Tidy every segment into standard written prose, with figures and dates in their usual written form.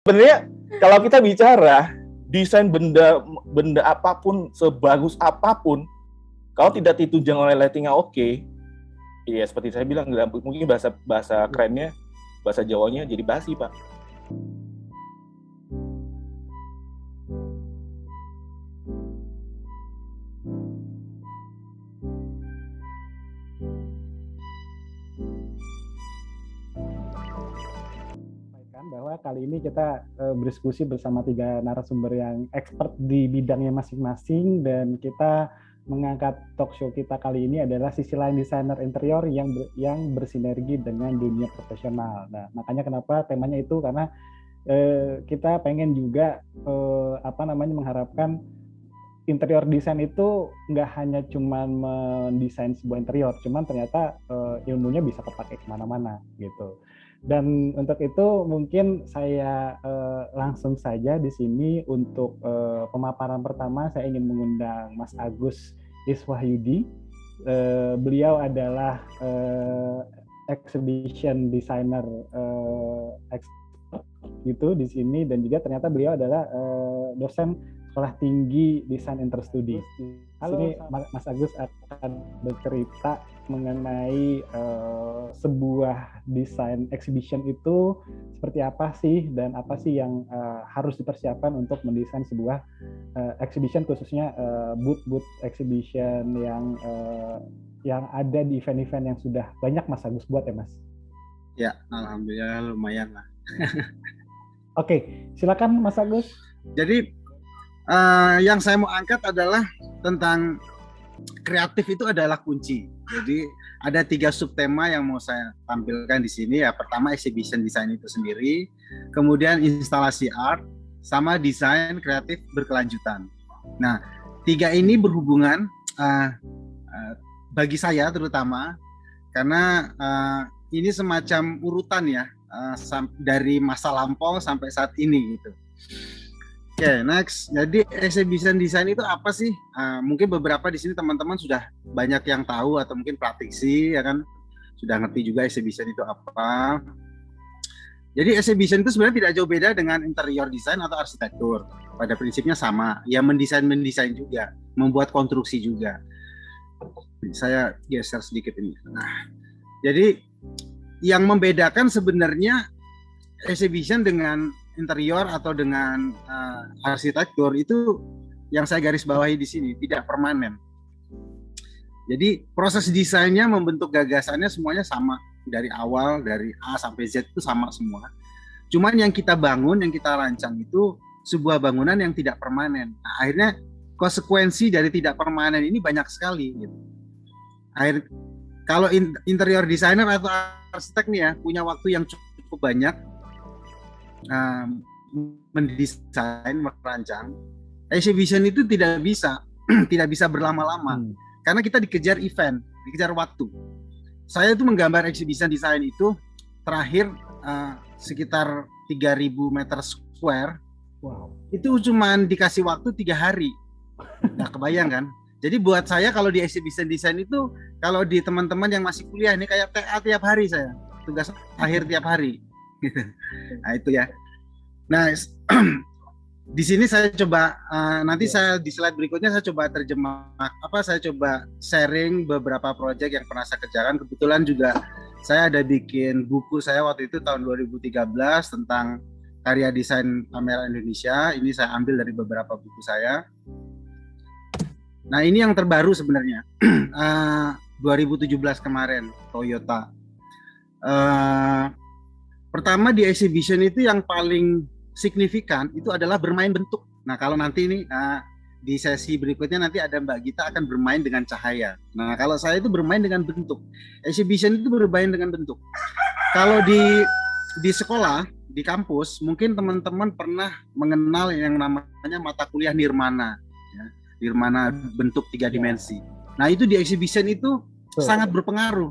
Sebenarnya kalau kita bicara desain benda apapun, sebagus apapun, kalau tidak ditunjang oleh lighting yang oke, ya seperti saya bilang, mungkin bahasa kerennya, bahasa Jawanya jadi basi, Pak. Bahwa kali ini kita berdiskusi bersama 3 narasumber yang expert di bidangnya masing-masing, dan kita mengangkat talk show kita kali ini adalah sisi lain desainer interior yang bersinergi dengan dunia profesional. Nah, makanya kenapa temanya itu, karena kita pengen juga mengharapkan interior desain itu nggak hanya cuman mendesain sebuah interior, cuman ternyata ilmunya bisa kepakai kemana-mana gitu. Dan untuk itu mungkin saya langsung saja di sini untuk pemaparan pertama. Saya ingin mengundang Mas Agus Iswahyudi. Beliau adalah exhibition designer expert gitu di sini, dan juga ternyata beliau adalah dosen Sekolah Tinggi Desain Interstudi. Halo, sini Mas Agus akan bercerita mengenai sebuah desain exhibition itu seperti apa sih, dan apa sih yang harus dipersiapkan untuk mendesain sebuah exhibition, khususnya booth exhibition yang ada di event-event yang sudah banyak Mas Agus buat ya, Mas? Ya, alhamdulillah lumayan lah. Oke, silakan Mas Agus. Jadi yang saya mau angkat adalah tentang kreatif itu adalah kunci. Jadi ada 3 subtema yang mau saya tampilkan di sini. Ya, pertama exhibition design itu sendiri, kemudian instalasi art, sama desain kreatif berkelanjutan. Nah, 3 ini berhubungan bagi saya terutama karena ini semacam urutan ya, dari masa lampau sampai saat ini gitu. Oke, next. Jadi exhibition design itu apa sih? Mungkin beberapa di sini teman-teman sudah banyak yang tahu atau mungkin praktisi ya kan, sudah ngerti juga exhibition itu apa. Jadi exhibition itu sebenarnya tidak jauh beda dengan interior design atau arsitektur. Pada prinsipnya sama, ya mendesain juga, membuat konstruksi juga. Saya geser sedikit ini. Nah, jadi yang membedakan sebenarnya exhibition dengan interior atau dengan arsitektur itu yang saya garis bawahi di sini, tidak permanen. Jadi proses desainnya, membentuk gagasannya semuanya sama dari awal, dari A sampai Z itu sama semua. Cuman yang kita bangun, yang kita rancang itu sebuah bangunan yang tidak permanen. Nah, akhirnya konsekuensi dari tidak permanen ini banyak sekali gitu. Kalau interior designer atau arsitek nih ya, punya waktu yang cukup banyak mendesain, merancang, exhibition itu tidak bisa berlama-lama karena kita dikejar event, dikejar waktu. Saya itu menggambar exhibition design itu terakhir sekitar 3.000 meter square. Wow. Itu cuman dikasih waktu 3 hari. Nggak kebayang kan? Jadi buat saya kalau di exhibition design itu, kalau di teman-teman yang masih kuliah ini kayak TA tiap hari, saya tugas akhir tiap hari. Nah itu ya. Nah di sini saya coba nanti saya di slide berikutnya saya coba saya coba sharing beberapa proyek yang pernah saya kerjakan. Kebetulan juga saya ada bikin buku saya waktu itu tahun 2013 tentang karya desain kamera Indonesia. Ini saya ambil dari beberapa buku saya. Nah ini yang terbaru sebenarnya 2017 kemarin, Toyota. Pertama di exhibition itu yang paling signifikan itu adalah bermain bentuk. Nah kalau nanti ini di sesi berikutnya nanti ada Mbak Gita akan bermain dengan cahaya. Nah kalau saya itu bermain dengan bentuk. Exhibition itu bermain dengan bentuk. Kalau di sekolah, di kampus, mungkin teman-teman pernah mengenal yang namanya mata kuliah Nirmana, ya. Nirmana bentuk 3 dimensi. Nah itu di exhibition itu sangat berpengaruh.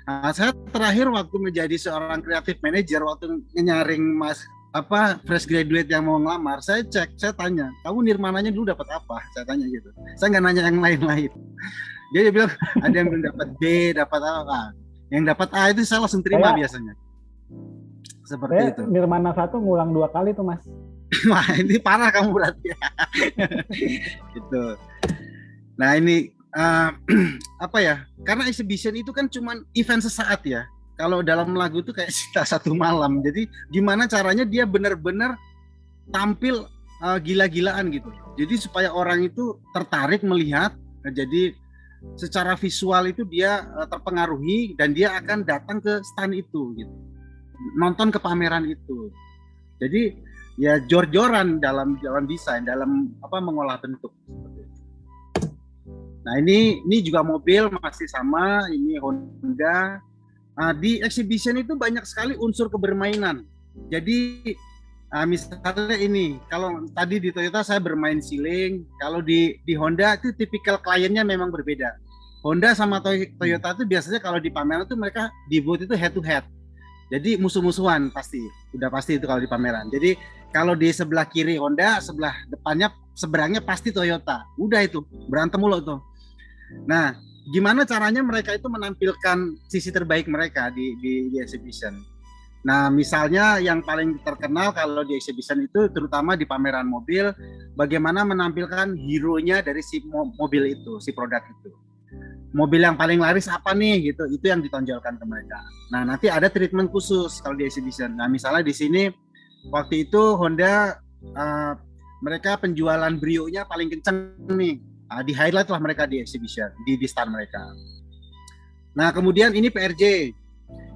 Nah, saya terakhir waktu menjadi seorang creative manager, waktu nyaring fresh graduate yang mau ngelamar, saya tanya, kamu Nirmananya dulu dapat apa? Saya tanya gitu. Saya nggak nanya yang lain-lain. Dia bilang ada yang belum dapat B, dapat apa? Yang dapat A itu saya langsung terima biasanya. Seperti Saya itu. Nirmana 1 ngulang 2 kali tuh Mas. Wah, ini parah kamu berarti. Gitu. Nah, ini apa ya? Karena exhibition itu kan cuma event sesaat ya. Kalau dalam lagu itu kayak cerita satu malam. Jadi gimana caranya dia benar-benar tampil gila-gilaan gitu. Jadi supaya orang itu tertarik melihat. Jadi secara visual itu dia terpengaruhi dan dia akan datang ke stand itu gitu. Nonton ke pameran itu. Jadi ya jor-joran dalam desain, dalam mengolah bentuk. Nah, ini juga mobil masih sama, ini Honda. Di exhibition itu banyak sekali unsur kebermainan. Jadi misalnya ini, kalau tadi di Toyota saya bermain siling, kalau di Honda itu tipikal kliennya memang berbeda. Honda sama Toyota itu biasanya kalau di pameran itu mereka di booth itu head to head. Jadi musuh-musuhan pasti, udah pasti itu kalau di pameran. Jadi kalau di sebelah kiri Honda, sebelah depannya seberangnya pasti Toyota. Udah itu, berantem mulu tuh. Nah, gimana caranya mereka itu menampilkan sisi terbaik mereka di exhibition. Nah, misalnya yang paling terkenal kalau di exhibition itu, terutama di pameran mobil, bagaimana menampilkan hero-nya dari si mobil itu, si produk itu. Mobil yang paling laris apa nih gitu, itu yang ditonjolkan ke mereka. Nah, nanti ada treatment khusus kalau di exhibition. Nah, misalnya di sini waktu itu Honda mereka penjualan Brio-nya paling kenceng nih. Di highlight lah mereka di exhibition, di stand mereka. Nah, kemudian ini PRJ.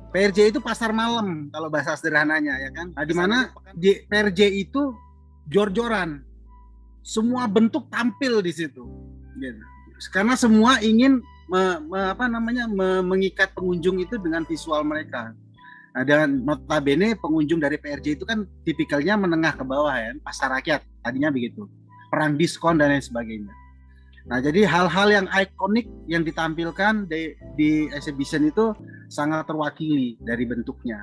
PRJ itu pasar malam kalau bahasa sederhananya ya kan. Nah, di mana di PRJ itu jor-joran. Semua bentuk tampil di situ. Gitu. Karena semua ingin mengikat pengunjung itu dengan visual mereka. Nah, dan notabene pengunjung dari PRJ itu kan tipikalnya menengah ke bawah ya, pasar rakyat tadinya begitu, perang diskon dan lain sebagainya. Nah, jadi hal-hal yang ikonik yang ditampilkan di exhibition itu sangat terwakili dari bentuknya.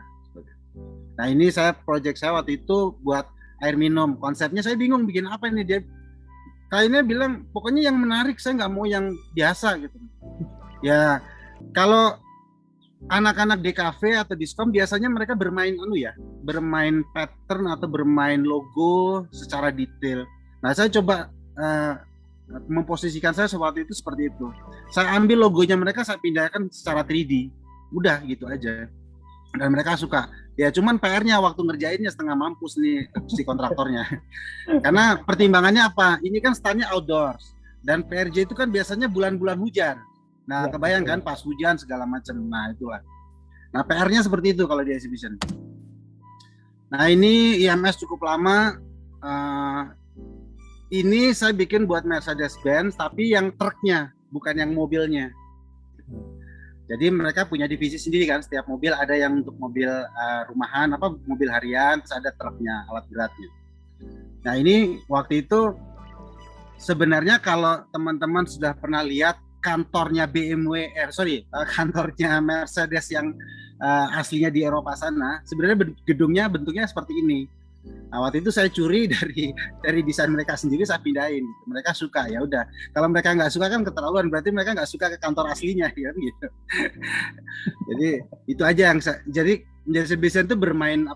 Nah, ini project saya waktu itu buat air minum. Konsepnya saya bingung bikin apa ini, dia kayaknya bilang pokoknya yang menarik, saya nggak mau yang biasa gitu. Ya, kalau anak-anak DKV atau Diskom biasanya mereka bermain bermain pattern atau bermain logo secara detail. Nah, saya coba memposisikan saya waktu itu seperti itu. Saya ambil logonya mereka, saya pindahkan secara 3D. Udah gitu aja. Dan mereka suka. Ya cuman PR-nya waktu ngerjainnya setengah mampus nih si kontraktornya. Karena pertimbangannya apa? Ini kan standnya outdoors. Dan PRJ itu kan biasanya bulan-bulan hujan. Nah, kebayang kan pas hujan segala macam. Nah, itulah. Nah, PR-nya seperti itu kalau di exhibition. Nah, ini IMS cukup lama. Ini saya bikin buat Mercedes-Benz, tapi yang truknya, bukan yang mobilnya. Jadi mereka punya divisi sendiri kan, setiap mobil ada yang untuk mobil rumahan, mobil harian, terus ada truknya, alat beratnya. Nah, ini waktu itu sebenarnya kalau teman-teman sudah pernah lihat kantornya kantornya Mercedes yang aslinya di Eropa sana, sebenarnya gedungnya bentuknya seperti ini. Nah, waktu itu saya curi dari desain mereka sendiri, saya pindahin. Mereka suka, ya udah. Kalau mereka nggak suka kan keterlaluan, berarti mereka nggak suka ke kantor aslinya, ya gitu. Jadi itu aja yang jadi exhibition itu bermain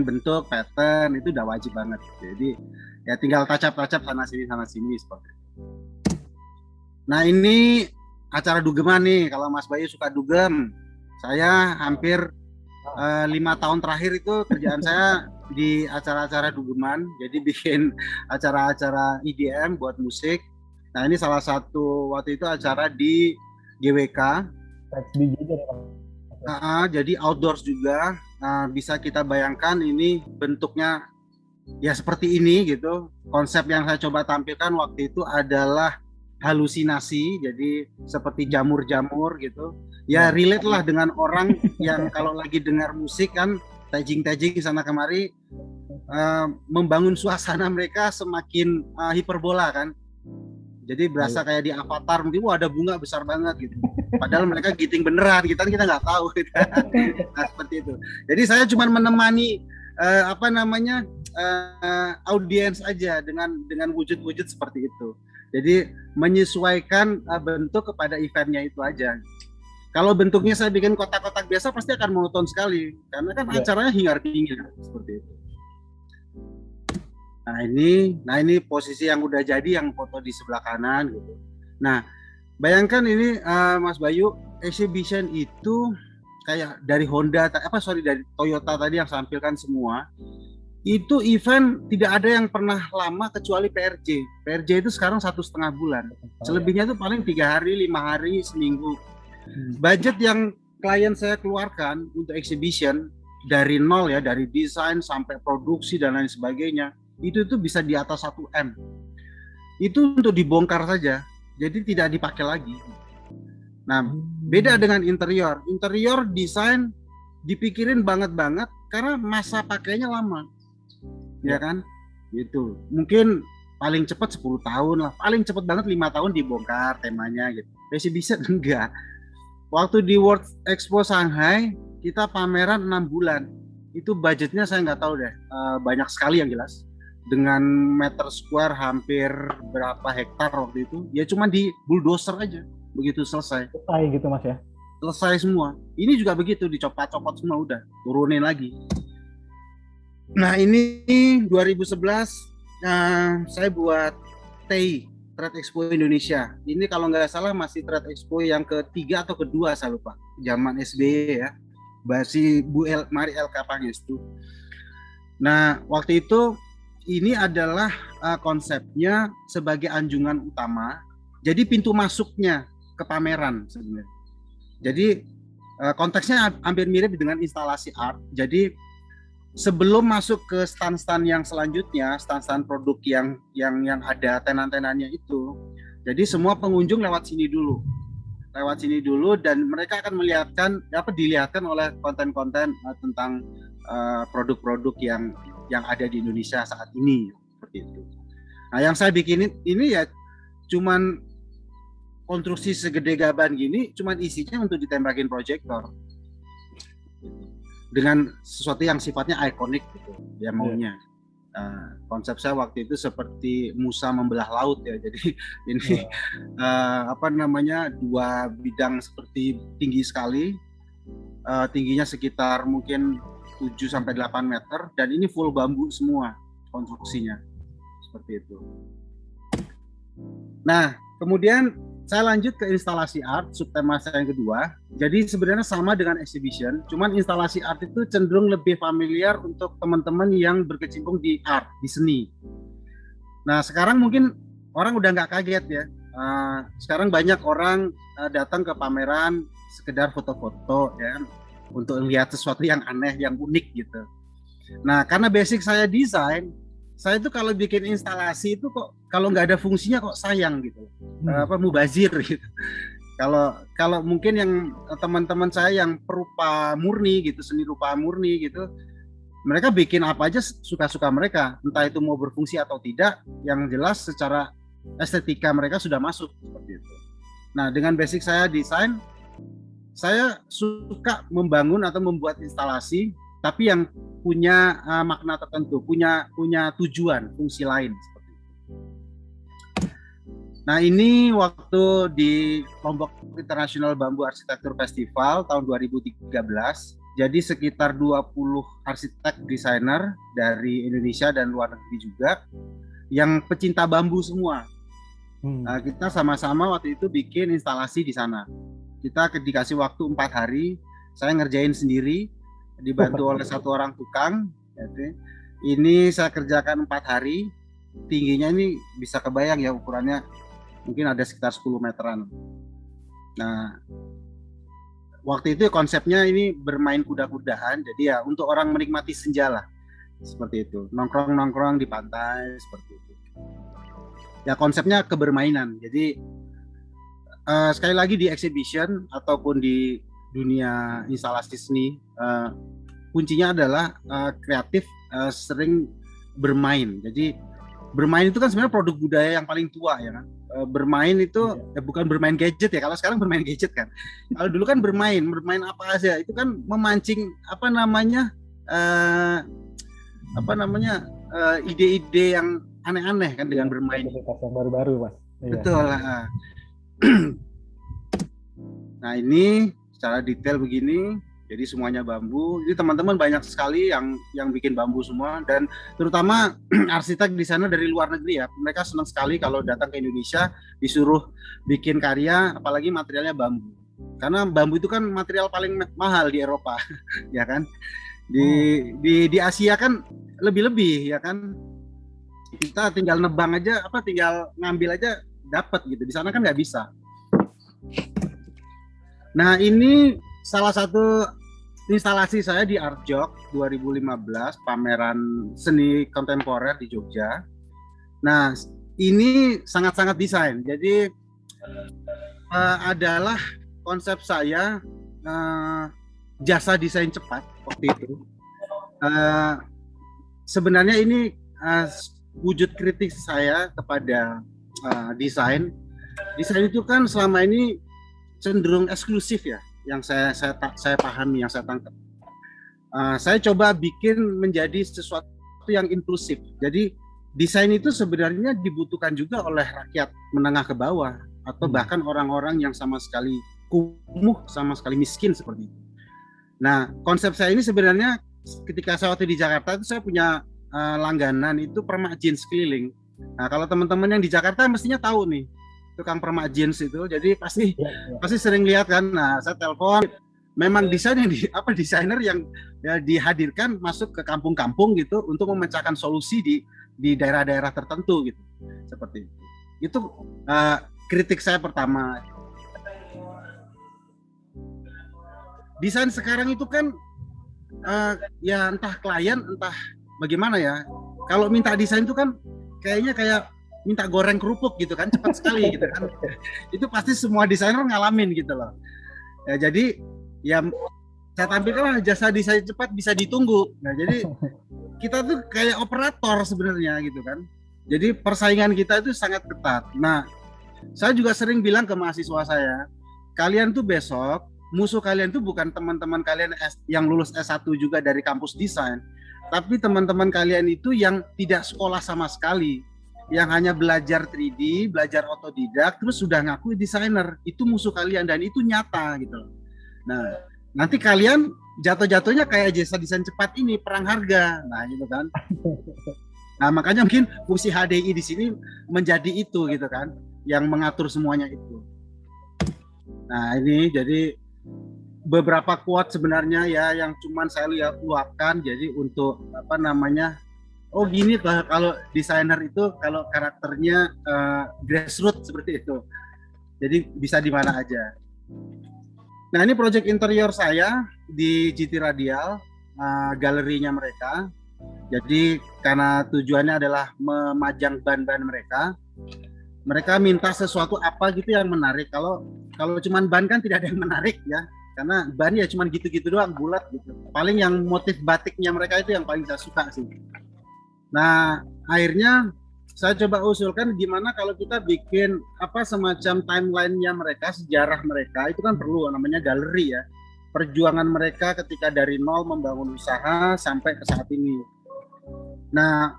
bentuk, pattern itu udah wajib banget. Jadi ya tinggal touch-up sana sini seperti itu. Nah, ini acara dugeman nih. Kalau Mas Bayu suka dugem, saya hampir 5 tahun terakhir itu kerjaan saya di acara-acara dugeman, jadi bikin acara-acara EDM buat musik. Nah, ini salah satu waktu itu acara di GWK. Jadi outdoors juga. Bisa kita bayangkan ini bentuknya ya seperti ini gitu. Konsep yang saya coba tampilkan waktu itu adalah halusinasi, jadi seperti jamur-jamur gitu. Ya relate lah dengan orang yang kalau lagi dengar musik kan tajing sana kemari, membangun suasana mereka semakin hiperbola kan. Jadi berasa kayak di Avatar, mungkin ada bunga besar banget gitu. Padahal mereka giting beneran, kita nggak tahu. Gitu. Nah, seperti itu. Jadi saya cuma menemani audiens aja dengan wujud-wujud seperti itu. Jadi menyesuaikan bentuk kepada eventnya itu aja. Kalau bentuknya saya bikin kotak-kotak biasa pasti akan monoton sekali, karena kan acaranya hingar-bingar seperti itu. Nah ini posisi yang udah jadi, yang foto di sebelah kanan gitu. Nah, bayangkan ini Mas Bayu, exhibition itu kayak dari dari Toyota tadi yang sampilkan semua. Itu event tidak ada yang pernah lama kecuali PRJ. PRJ itu sekarang 1,5 bulan. Selebihnya itu paling 3 hari, 5 hari, seminggu. Budget yang klien saya keluarkan untuk exhibition dari nol ya, dari desain sampai produksi dan lain sebagainya, itu bisa di atas 1 M. Itu untuk dibongkar saja, jadi tidak dipakai lagi. Nah, beda dengan interior. Interior desain dipikirin banget karena masa pakainya lama. Ya kan? Gitu. Mungkin paling cepat 10 tahun lah, paling cepat banget 5 tahun dibongkar temanya gitu. Exhibition enggak. Waktu di World Expo Shanghai, kita pameran 6 bulan. Itu budgetnya saya nggak tahu deh, banyak sekali yang jelas. Dengan meter square hampir berapa hektar waktu itu, ya cuma di bulldozer aja, begitu selesai. Selesai gitu Mas ya? Selesai semua. Ini juga begitu, dicopot-copot semua udah, turunin lagi. Nah ini 2011 saya buat TEI, Trade Expo Indonesia. Ini kalau nggak salah masih Trade Expo yang ketiga atau kedua, saya lupa. Zaman SBY ya, masih Mari LK Pangestu. Nah waktu itu ini adalah konsepnya sebagai anjungan utama. Jadi pintu masuknya ke pameran sebenarnya. Jadi konteksnya hampir mirip dengan instalasi art. Jadi sebelum masuk ke stand-stand yang selanjutnya, stand-stand produk yang ada tenan-tenannya itu, jadi semua pengunjung lewat sini dulu dan mereka akan dilihatkan oleh konten-konten tentang produk-produk yang ada di Indonesia saat ini seperti itu. Nah, yang saya bikin ini ya cuman konstruksi segede gaban gini, cuman isinya untuk ditembakin proyektor. Dengan sesuatu yang sifatnya ikonik gitu dia maunya. Konsep saya waktu itu seperti Musa membelah laut ya, jadi ini dua bidang seperti tinggi sekali, tingginya sekitar mungkin 7-8 meter, dan ini full bambu semua konstruksinya seperti itu. Nah kemudian saya lanjut ke instalasi art, subtema saya yang kedua. Jadi sebenarnya sama dengan exhibition, cuman instalasi art itu cenderung lebih familiar untuk teman-teman yang berkecimpung di art, di seni. Nah sekarang mungkin orang udah nggak kaget ya. Sekarang banyak orang datang ke pameran sekedar foto-foto ya, untuk melihat sesuatu yang aneh, yang unik gitu. Nah karena basic saya desain, saya itu kalau bikin instalasi itu kok kalau nggak ada fungsinya kok sayang gitu, mubazir gitu. Kalau mungkin yang teman-teman saya yang perupa murni gitu, seni rupa murni gitu, mereka bikin apa aja suka-suka mereka, entah itu mau berfungsi atau tidak, yang jelas secara estetika mereka sudah masuk seperti itu. Nah dengan basic saya desain, saya suka membangun atau membuat instalasi tapi yang punya makna tertentu, punya tujuan, fungsi lain seperti itu. Nah ini waktu di Lombok International Bambu Arsitektur Festival tahun 2013, jadi sekitar 20 arsitek desainer dari Indonesia dan luar negeri juga yang pecinta bambu semua. Nah, kita sama-sama waktu itu bikin instalasi di sana. Kita dikasih waktu 4 hari, saya ngerjain sendiri, dibantu oleh 1 orang tukang. Ini saya kerjakan 4 hari, tingginya ini bisa kebayang ya ukurannya, mungkin ada sekitar 10 meteran. Nah waktu itu konsepnya ini bermain kuda-kudaan, jadi ya untuk orang menikmati senja lah, seperti itu, nongkrong di pantai seperti itu ya, konsepnya kebermainan. Jadi sekali lagi di exhibition ataupun di dunia instalasi seni, kuncinya adalah kreatif, sering bermain. Jadi bermain itu kan sebenarnya produk budaya yang paling tua ya kan. Bermain itu bukan bermain gadget ya, kalau sekarang bermain gadget kan. Kalau dulu kan bermain apa aja, itu kan memancing ide-ide yang aneh-aneh kan dengan bermain. Yang baru-baru Mas. Betul. Nah ini secara detail begini. Jadi semuanya bambu. Jadi teman-teman banyak sekali yang bikin bambu semua, dan terutama arsitek desainer dari luar negeri ya. Mereka senang sekali kalau datang ke Indonesia disuruh bikin karya, apalagi materialnya bambu. Karena bambu itu kan material paling mahal di Eropa, ya kan. Di Asia kan lebih-lebih, ya kan. Kita tinggal nebang aja, tinggal ngambil aja dapat gitu. Di sana kan nggak bisa. Nah, ini salah satu instalasi saya di Artjog 2015, pameran seni kontemporer di Jogja. Nah, ini sangat-sangat desain. Jadi adalah konsep saya jasa desain cepat waktu itu. Sebenarnya ini wujud kritik saya kepada desain. Desain itu kan selama ini cenderung eksklusif ya, yang saya pahami, yang saya tangkap. Saya coba bikin menjadi sesuatu yang inklusif. Jadi desain itu sebenarnya dibutuhkan juga oleh rakyat menengah ke bawah, atau bahkan orang-orang yang sama sekali kumuh, sama sekali miskin seperti itu. Nah, konsep saya ini sebenarnya ketika saya waktu di Jakarta itu saya punya langganan itu permak jeans keliling. Nah, kalau teman-teman yang di Jakarta mestinya tahu nih tukang permak jeans itu, jadi pasti sering lihat kan. Nah, saya telepon, memang desainer yang ya, dihadirkan masuk ke kampung-kampung gitu untuk memecahkan solusi di daerah-daerah tertentu gitu, seperti itu. Itu kritik saya pertama. Desain sekarang itu kan ya entah klien entah bagaimana ya, kalau minta desain itu kan kayaknya kayak minta goreng kerupuk gitu kan, cepat sekali gitu kan. Itu pasti semua desainer ngalamin gitu loh. Ya, jadi ya saya tampilkan jasa desain cepat bisa ditunggu. Nah, jadi kita tuh kayak operator sebenarnya gitu kan. Jadi persaingan kita itu sangat ketat. Nah, saya juga sering bilang ke mahasiswa saya, kalian tuh besok musuh kalian tuh bukan teman-teman kalian yang lulus S1 juga dari kampus desain, tapi teman-teman kalian itu yang tidak sekolah sama sekali, yang hanya belajar 3D, belajar otodidak, terus sudah ngaku desainer. Itu musuh kalian, dan itu nyata gitu. Nah, nanti kalian jatuh-jatuhnya kayak jasa desain cepat ini, perang harga. Nah, gitu kan. Nah, makanya mungkin fungsi HDI di sini menjadi itu gitu kan, yang mengatur semuanya itu. Nah, ini jadi beberapa quote sebenarnya ya yang cuman saya luapkan, jadi untuk oh gini kalau desainer itu kalau karakternya grassroots seperti itu. Jadi bisa di mana aja. Nah, ini project interior saya di GT Radial, galerinya mereka. Jadi karena tujuannya adalah memajang ban-ban mereka. Mereka minta sesuatu apa gitu yang menarik. Kalau cuman ban kan tidak ada yang menarik ya. Karena ban ya cuman gitu-gitu doang, bulat gitu. Paling yang motif batiknya mereka itu yang paling saya suka sih. Nah, akhirnya saya coba usulkan gimana kalau kita bikin semacam timeline-nya mereka, sejarah mereka, itu kan perlu namanya galeri ya. Perjuangan mereka ketika dari nol membangun usaha sampai ke saat ini. Nah,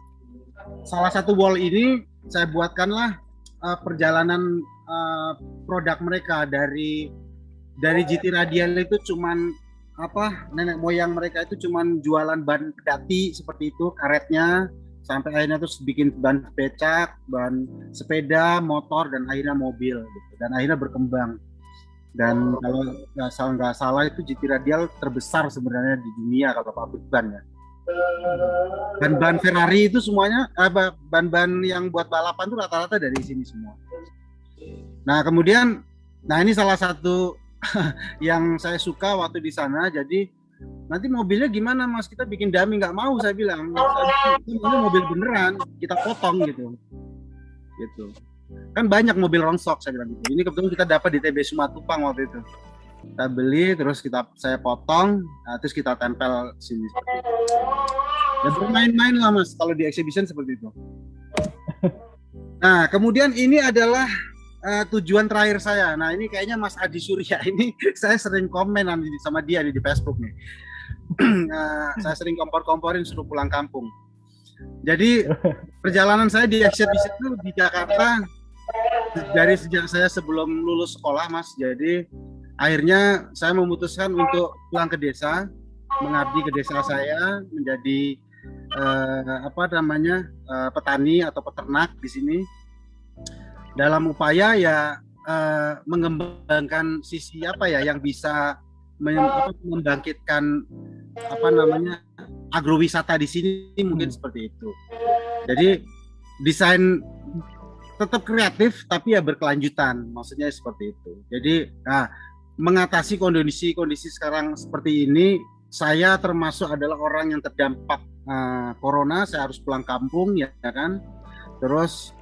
salah satu wall ini saya buatkanlah perjalanan produk mereka dari GT Radial itu cuman nenek moyang mereka itu cuman jualan ban pedati seperti itu, karetnya, sampai akhirnya terus bikin ban becak, ban sepeda, motor, dan akhirnya mobil gitu. Dan akhirnya berkembang. Dan kalau nggak salah itu GT Radial terbesar sebenarnya di dunia kalau pabrik ban ya. Dan ban Ferrari itu semuanya ban-ban yang buat balapan itu rata-rata dari sini semua. Nah, kemudian ini salah satu yang saya suka waktu di sana. Jadi nanti mobilnya gimana Mas, kita bikin dummy? Nggak mau, saya bilang. Ini mobil beneran, kita potong gitu. Kan banyak mobil rongsok, saya bilang gitu. Ini kebetulan kita dapat di TB Sumatupang waktu itu. Kita beli, terus saya potong, terus kita tempel sini. Ya bermain-main lah Mas kalau di exhibition seperti itu. Nah, kemudian ini adalah tujuan terakhir saya. Nah, ini kayaknya Mas Adi Surya ini saya sering komen sama dia di Facebook nih. Saya sering kompor-komporin suruh pulang kampung. Jadi perjalanan saya di exhibition itu di Jakarta dari sejak saya sebelum lulus sekolah Mas. Jadi akhirnya saya memutuskan untuk pulang ke desa, mengabdi ke desa saya, menjadi petani atau peternak di sini, dalam upaya ya mengembangkan sisi yang bisa membangkitkan agrowisata di sini, mungkin seperti itu. Jadi desain tetap kreatif tapi ya berkelanjutan, maksudnya seperti itu. Jadi mengatasi kondisi sekarang seperti ini, saya termasuk adalah orang yang terdampak corona. Saya harus pulang kampung, ya kan. Terus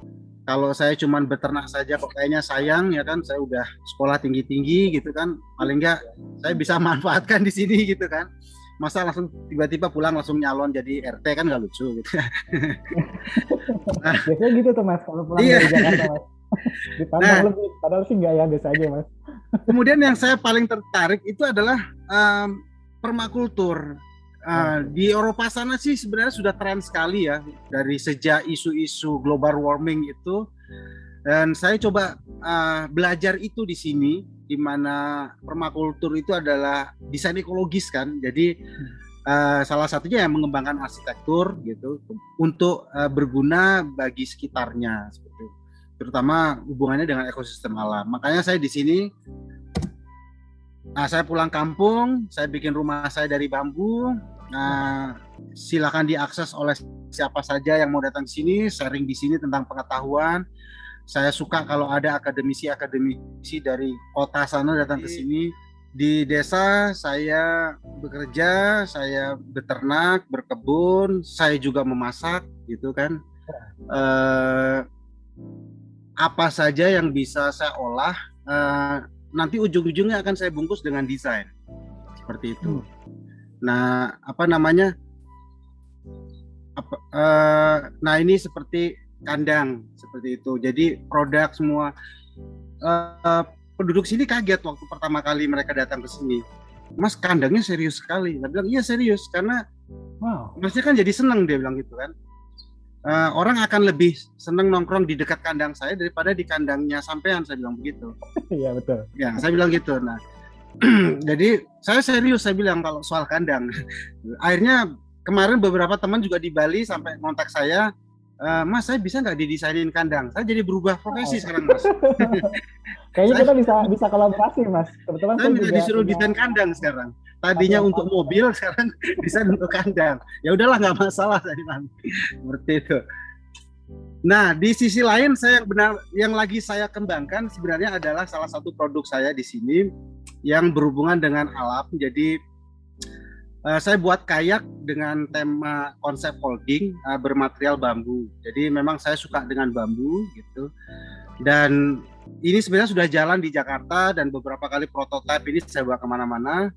kalau saya cuman beternak saja kok kayaknya sayang, ya kan. Saya udah sekolah tinggi-tinggi gitu kan, paling enggak saya bisa manfaatkan di sini gitu kan. Masa langsung tiba-tiba pulang langsung nyalon jadi RT, kan nggak lucu gitu. Biasanya gitu tuh Mas, kalau pulang dari Jakarta Mas. Ditambah lebih, padahal sih nggak ya, biasa aja Mas. Kemudian yang saya paling tertarik itu adalah permakultur. Di Eropa sana sih sebenarnya sudah tren sekali ya, dari sejak isu-isu global warming itu, dan saya coba belajar itu di sini, di mana permakultur itu adalah desain ekologis kan. Jadi salah satunya yang mengembangkan arsitektur gitu untuk berguna bagi sekitarnya, seperti itu. Terutama hubungannya dengan ekosistem alam. Makanya saya di sini, saya pulang kampung, saya bikin rumah saya dari bambu. Silakan diakses oleh siapa saja yang mau datang ke sini, sharing di sini tentang pengetahuan. Saya suka kalau ada akademisi dari kota sana datang ke sini. Di desa saya bekerja, saya beternak, berkebun, saya juga memasak gitu kan. Apa saja yang bisa saya olah, nanti ujung-ujungnya akan saya bungkus dengan desain seperti itu. Nah, ini seperti kandang seperti itu. Jadi produk semua, penduduk sini kaget waktu pertama kali mereka datang ke sini. Mas, kandangnya serius sekali. Saya bilang iya serius, karena Masnya kan jadi seneng, dia bilang gitu kan. Orang akan lebih seneng nongkrong di dekat kandang saya daripada di kandangnya sampean, saya bilang begitu. Iya betul. Ya, saya bilang gitu. Nah, jadi saya serius, saya bilang kalau soal kandang. Akhirnya kemarin beberapa teman juga di Bali sampai kontak saya, Mas, saya bisa nggak didesainin kandang? Saya jadi berubah profesi sekarang, Mas. Kayaknya kita bisa kolaborasi, Mas. Kebetulan saya minta disuruh desain kandang sekarang. Tadinya untuk mobil, sekarang desain untuk kandang. Ya udahlah, nggak masalah, saya bilang. Seperti itu. Nah, di sisi lain yang lagi saya kembangkan sebenarnya adalah salah satu produk saya di sini yang berhubungan dengan alam. Jadi saya buat kayak dengan tema konsep folding bermaterial bambu. Jadi memang saya suka dengan bambu gitu. Dan ini sebenarnya sudah jalan di Jakarta dan beberapa kali prototipe ini saya bawa kemana-mana.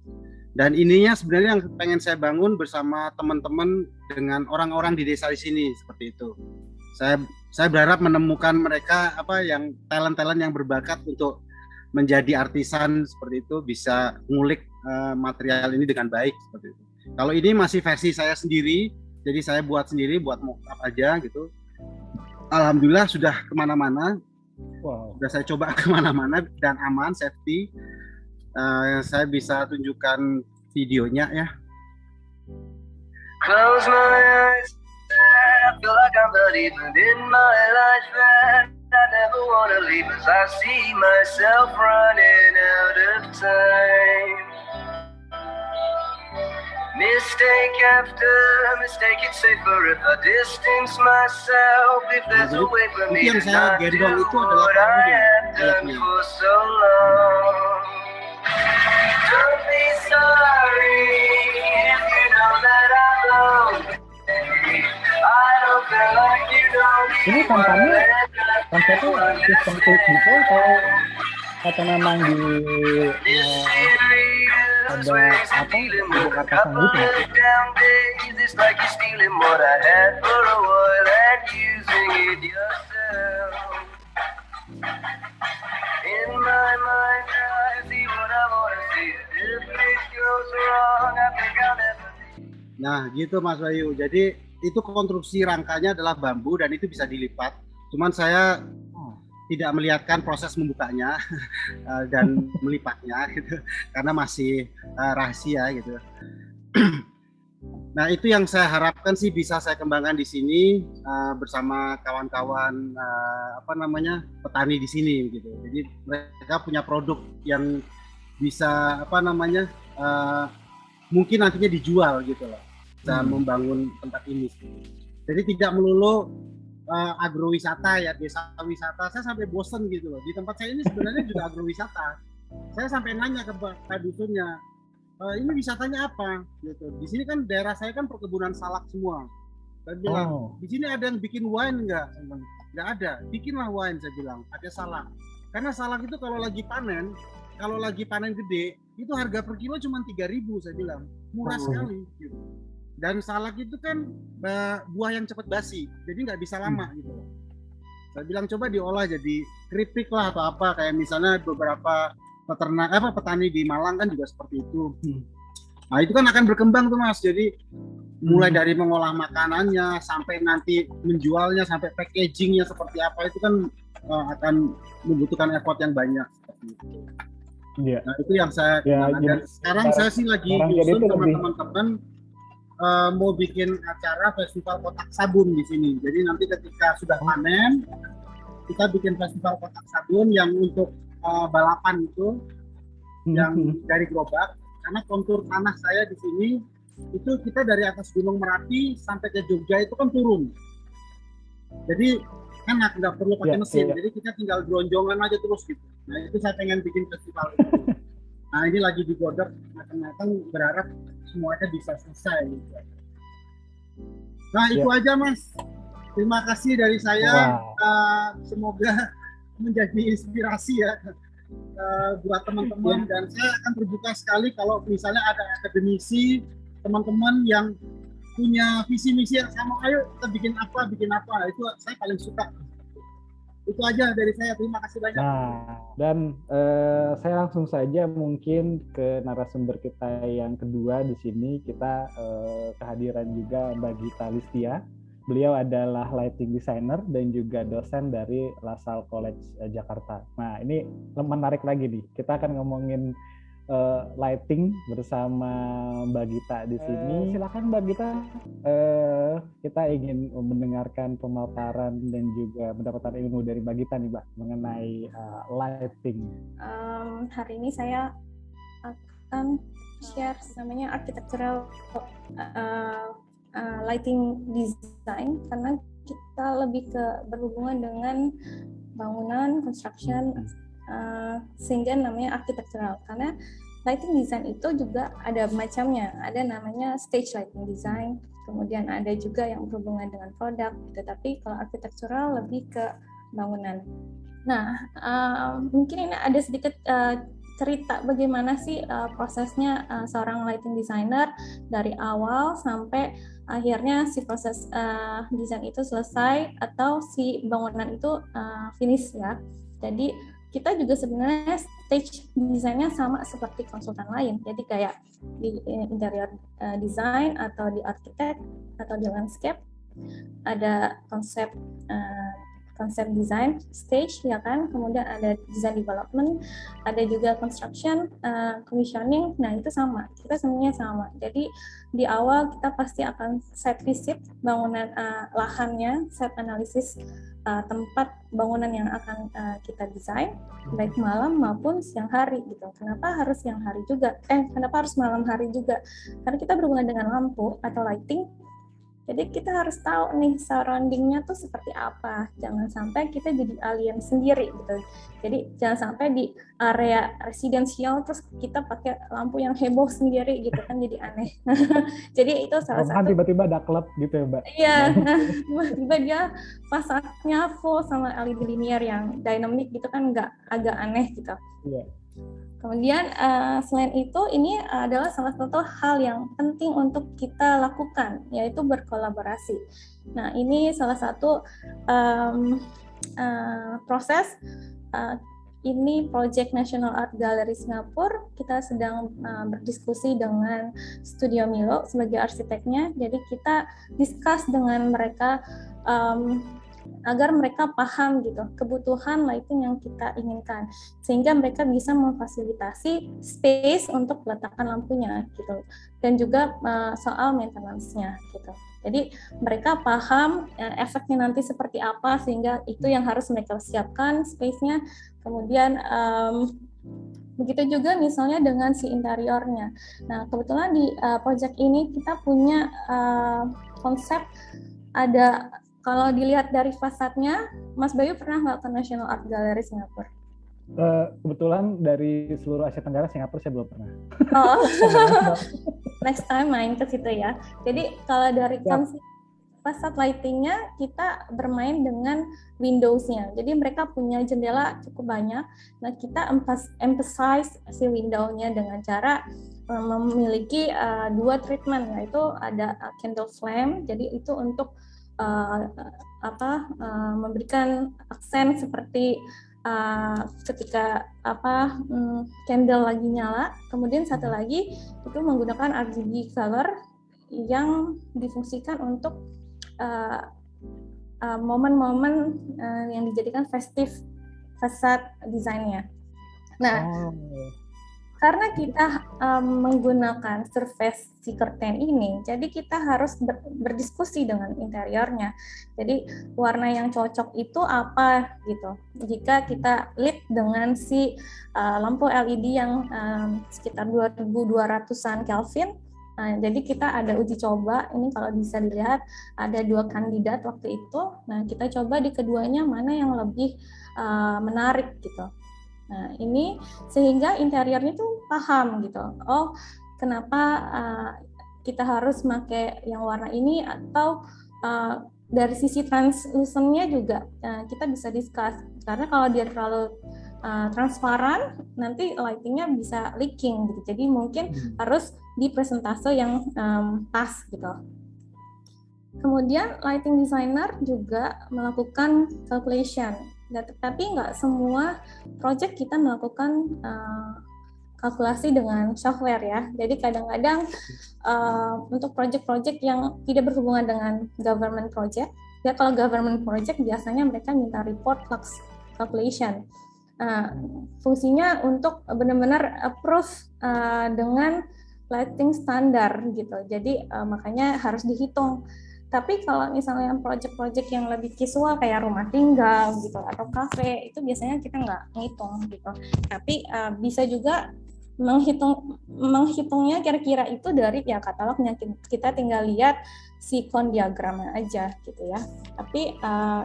Dan ininya sebenarnya yang pengen saya bangun bersama teman-teman dengan orang-orang di desa di sini, seperti itu. Saya berharap menemukan mereka yang talent-talent yang berbakat untuk menjadi artisan seperti itu, bisa ngulik material ini dengan baik seperti itu. Kalau ini masih versi saya sendiri, jadi saya buat sendiri, buat mock-up aja gitu. Alhamdulillah sudah kemana-mana, sudah saya coba kemana-mana dan aman, safety. Saya bisa tunjukkan videonya ya. Close my eyes, I feel like I'm not even in my life, man. I never wanna leave as I see myself running out of time. Mistake after mistake, it's safer if I distance myself. If there's a way for me to not do what I have done for so long. Don't be sorry if you know that I'm lonely. I don't feel like you know me. Ini konsepnya sistem klik gitu atau memang di ada untuk atasan gitu? It's like you're stealing what I had for a while and using it yourself. In my mind, I see what I want to see. If it goes wrong, I think I'll never. Nah, gitu Mas Bayu. Jadi itu konstruksi rangkanya adalah bambu dan itu bisa dilipat. Cuman saya tidak melihatkan proses membukanya dan melipatnya gitu, karena masih rahasia gitu. Nah, itu yang saya harapkan sih bisa saya kembangkan di sini bersama kawan-kawan petani di sini gitu. Jadi mereka punya produk yang bisa mungkin nantinya dijual gitu loh. Bisa membangun tempat ini. Jadi tidak melulu agrowisata ya, desa wisata. Saya sampai bosen gitu loh. Di tempat saya ini sebenarnya juga agrowisata. Saya sampai nanya ke dusunnya, ini wisatanya apa gitu. Di sini kan daerah saya kan perkebunan salak semua. Saya bilang, di sini ada yang bikin wine nggak? Nggak ada. Bikinlah wine, saya bilang. Ada salak. Karena salak itu kalau lagi panen gede, itu harga per kilo cuma 3.000, saya bilang. Murah sekali gitu. Dan salak itu kan buah yang cepat basi, jadi nggak bisa lama gitu. Saya bilang coba diolah jadi keripik lah atau apa, kayak misalnya beberapa petani di Malang kan juga seperti itu. Nah, itu kan akan berkembang tuh Mas. Jadi mulai dari mengolah makanannya sampai nanti menjualnya sampai packagingnya seperti apa, itu kan akan membutuhkan effort yang banyak seperti itu. Yeah. Nah, itu yang saya dan sekarang saya sih lagi nyusun sama teman-teman mau bikin acara festival kotak sabun di sini. Jadi nanti ketika sudah panen, kita bikin festival kotak sabun yang untuk balapan itu, yang dari gerobak. Karena kontur tanah saya di sini itu kita dari atas Gunung Merapi sampai ke Jogja itu kan turun. Jadi enak, nggak perlu pakai mesin. Jadi kita tinggal gelonjongan aja terus gitu. Nah, itu saya pengen bikin festival itu. Nah, ini lagi digodok matang-matang, berharap semuanya bisa selesai gitu. Nah, itu aja Mas. Terima kasih dari saya. Semoga menjadi inspirasi ya buat teman-teman, dan saya akan terbuka sekali kalau misalnya ada akademisi, teman-teman yang punya visi misi yang sama, ayo kita bikin apa, itu saya paling suka. Itu aja dari saya, terima kasih banyak. Nah, dan saya langsung saja mungkin ke narasumber kita yang kedua di sini. Kita kehadiran juga Mbak Gita Listia. Beliau adalah lighting designer dan juga dosen dari LaSalle College Jakarta. Nah, ini menarik lagi nih. Kita akan ngomongin lighting bersama Mbak Gita di sini. Silakan Mbak Gita, kita ingin mendengarkan pemaparan dan juga mendapatkan ilmu dari Mbak Gita nih, Mbak, mengenai lighting. Hari ini saya akan share namanya architectural lighting design, karena kita lebih ke berhubungan dengan bangunan, construction, sehingga namanya architectural. Karena lighting design itu juga ada macamnya, ada namanya stage lighting design, kemudian ada juga yang berhubungan dengan produk, tetapi kalau architectural lebih ke bangunan. Nah, mungkin ini ada sedikit cerita bagaimana sih prosesnya seorang lighting designer dari awal sampai akhirnya si proses desain itu selesai atau si bangunan itu finish ya. Jadi kita juga sebenarnya stage desainnya sama seperti konsultan lain. Jadi kayak di interior design atau di arsitek atau di landscape ada konsep design stage ya kan, kemudian ada design development, ada juga construction, commissioning. Nah, itu sama, kita semuanya sama. Jadi di awal kita pasti akan site visit bangunan, lahannya, site analysis tempat bangunan yang akan kita desain, baik malam maupun siang hari gitu. Kenapa harus siang hari juga? Kenapa harus malam hari juga? Karena kita berhubungan dengan lampu atau lighting. Jadi kita harus tahu nih surrounding-nya tuh seperti apa. Jangan sampai kita jadi alien sendiri gitu. Jadi jangan sampai di area residensial terus kita pakai lampu yang heboh sendiri gitu kan, jadi aneh. Jadi itu salah satu. Tiba-tiba ada klub gitu ya, Mbak. Iya, tiba-tiba dia fasadnya full sama LED linear yang dynamic gitu kan, nggak, agak aneh gitu. Iya. Kemudian selain itu, ini adalah salah satu hal yang penting untuk kita lakukan, yaitu berkolaborasi. Nah, ini salah satu proses, ini Project National Art Gallery Singapura. Kita sedang berdiskusi dengan Studio Milo sebagai arsiteknya. Jadi kita discuss dengan mereka agar mereka paham gitu kebutuhan lighting yang kita inginkan, sehingga mereka bisa memfasilitasi space untuk letakkan lampunya gitu, dan juga soal maintenance-nya gitu. Jadi mereka paham efeknya nanti seperti apa, sehingga itu yang harus mereka siapkan space-nya. Kemudian begitu juga misalnya dengan si interiornya. Nah, kebetulan di project ini kita punya konsep, ada, kalau dilihat dari fasadnya, Mas Bayu pernah nggak ke National Art Gallery Singapura? Kebetulan dari seluruh Asia Tenggara, Singapura saya belum pernah. Oh, next time main ke situ ya. Jadi kalau dari konsep fasad lightingnya, kita bermain dengan windows-nya. Jadi mereka punya jendela cukup banyak. Nah, kita emphasize si window-nya dengan cara memiliki dua treatment, yaitu ada candle flame. Jadi itu untuk memberikan aksen seperti ketika candle lagi nyala. Kemudian satu lagi itu menggunakan RGB color yang difungsikan untuk momen-momen yang dijadikan festif fasad desainnya. Nah, karena kita menggunakan surface si curtain ini, jadi kita harus berdiskusi dengan interiornya. Jadi warna yang cocok itu apa gitu. Jika kita lead dengan si lampu LED yang sekitar 2200-an Kelvin. Nah, jadi kita ada uji coba, ini kalau bisa dilihat ada 2 kandidat waktu itu. Nah, kita coba di keduanya mana yang lebih menarik gitu. Nah, ini sehingga interiornya tuh paham gitu. Oh, kenapa kita harus pakai yang warna ini, atau dari sisi translucentnya juga kita bisa discuss. Karena kalau dia terlalu transparan, nanti lightingnya bisa leaking gitu. Jadi mungkin harus di presentase yang pas gitu. Kemudian lighting designer juga melakukan calculation. Tetapi nggak semua project kita melakukan kalkulasi dengan software ya. Jadi kadang-kadang untuk project-project yang tidak berhubungan dengan government project, ya kalau government project biasanya mereka minta report calculation. Fungsinya untuk benar-benar approve dengan lighting standar gitu. Jadi makanya harus dihitung. Tapi kalau misalnya project-project yang lebih visual kayak rumah tinggal gitu atau kafe, itu biasanya kita nggak ngitung gitu. Tapi bisa juga menghitungnya kira-kira itu dari ya katalognya. Kita tinggal lihat si Venn diagramnya aja gitu ya. Tapi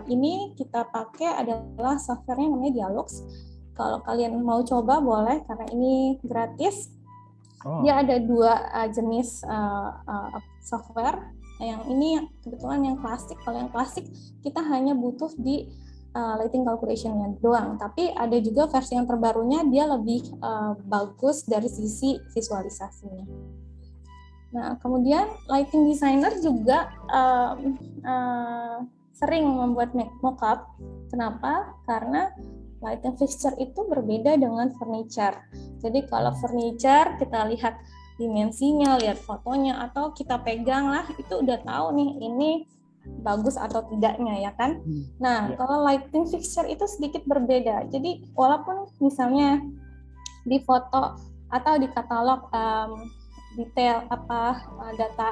ini kita pakai adalah softwarenya namanya Dialux. Kalau kalian mau coba boleh, karena ini gratis. Dia ada 2 jenis software. Yang ini kebetulan yang klasik. Kalau yang klasik kita hanya butuh di lighting calculation-nya doang. Tapi ada juga versi yang terbarunya, dia lebih bagus dari sisi visualisasinya. Nah, kemudian lighting designer juga sering membuat mock-up. Kenapa? Karena lighting fixture itu berbeda dengan furniture. Jadi kalau furniture kita lihat dimensinya, lihat fotonya, atau kita pegang lah, itu udah tahu nih ini bagus atau tidaknya ya kan. Nah, kalau lighting fixture itu sedikit berbeda. Jadi walaupun misalnya di foto atau di katalog detail data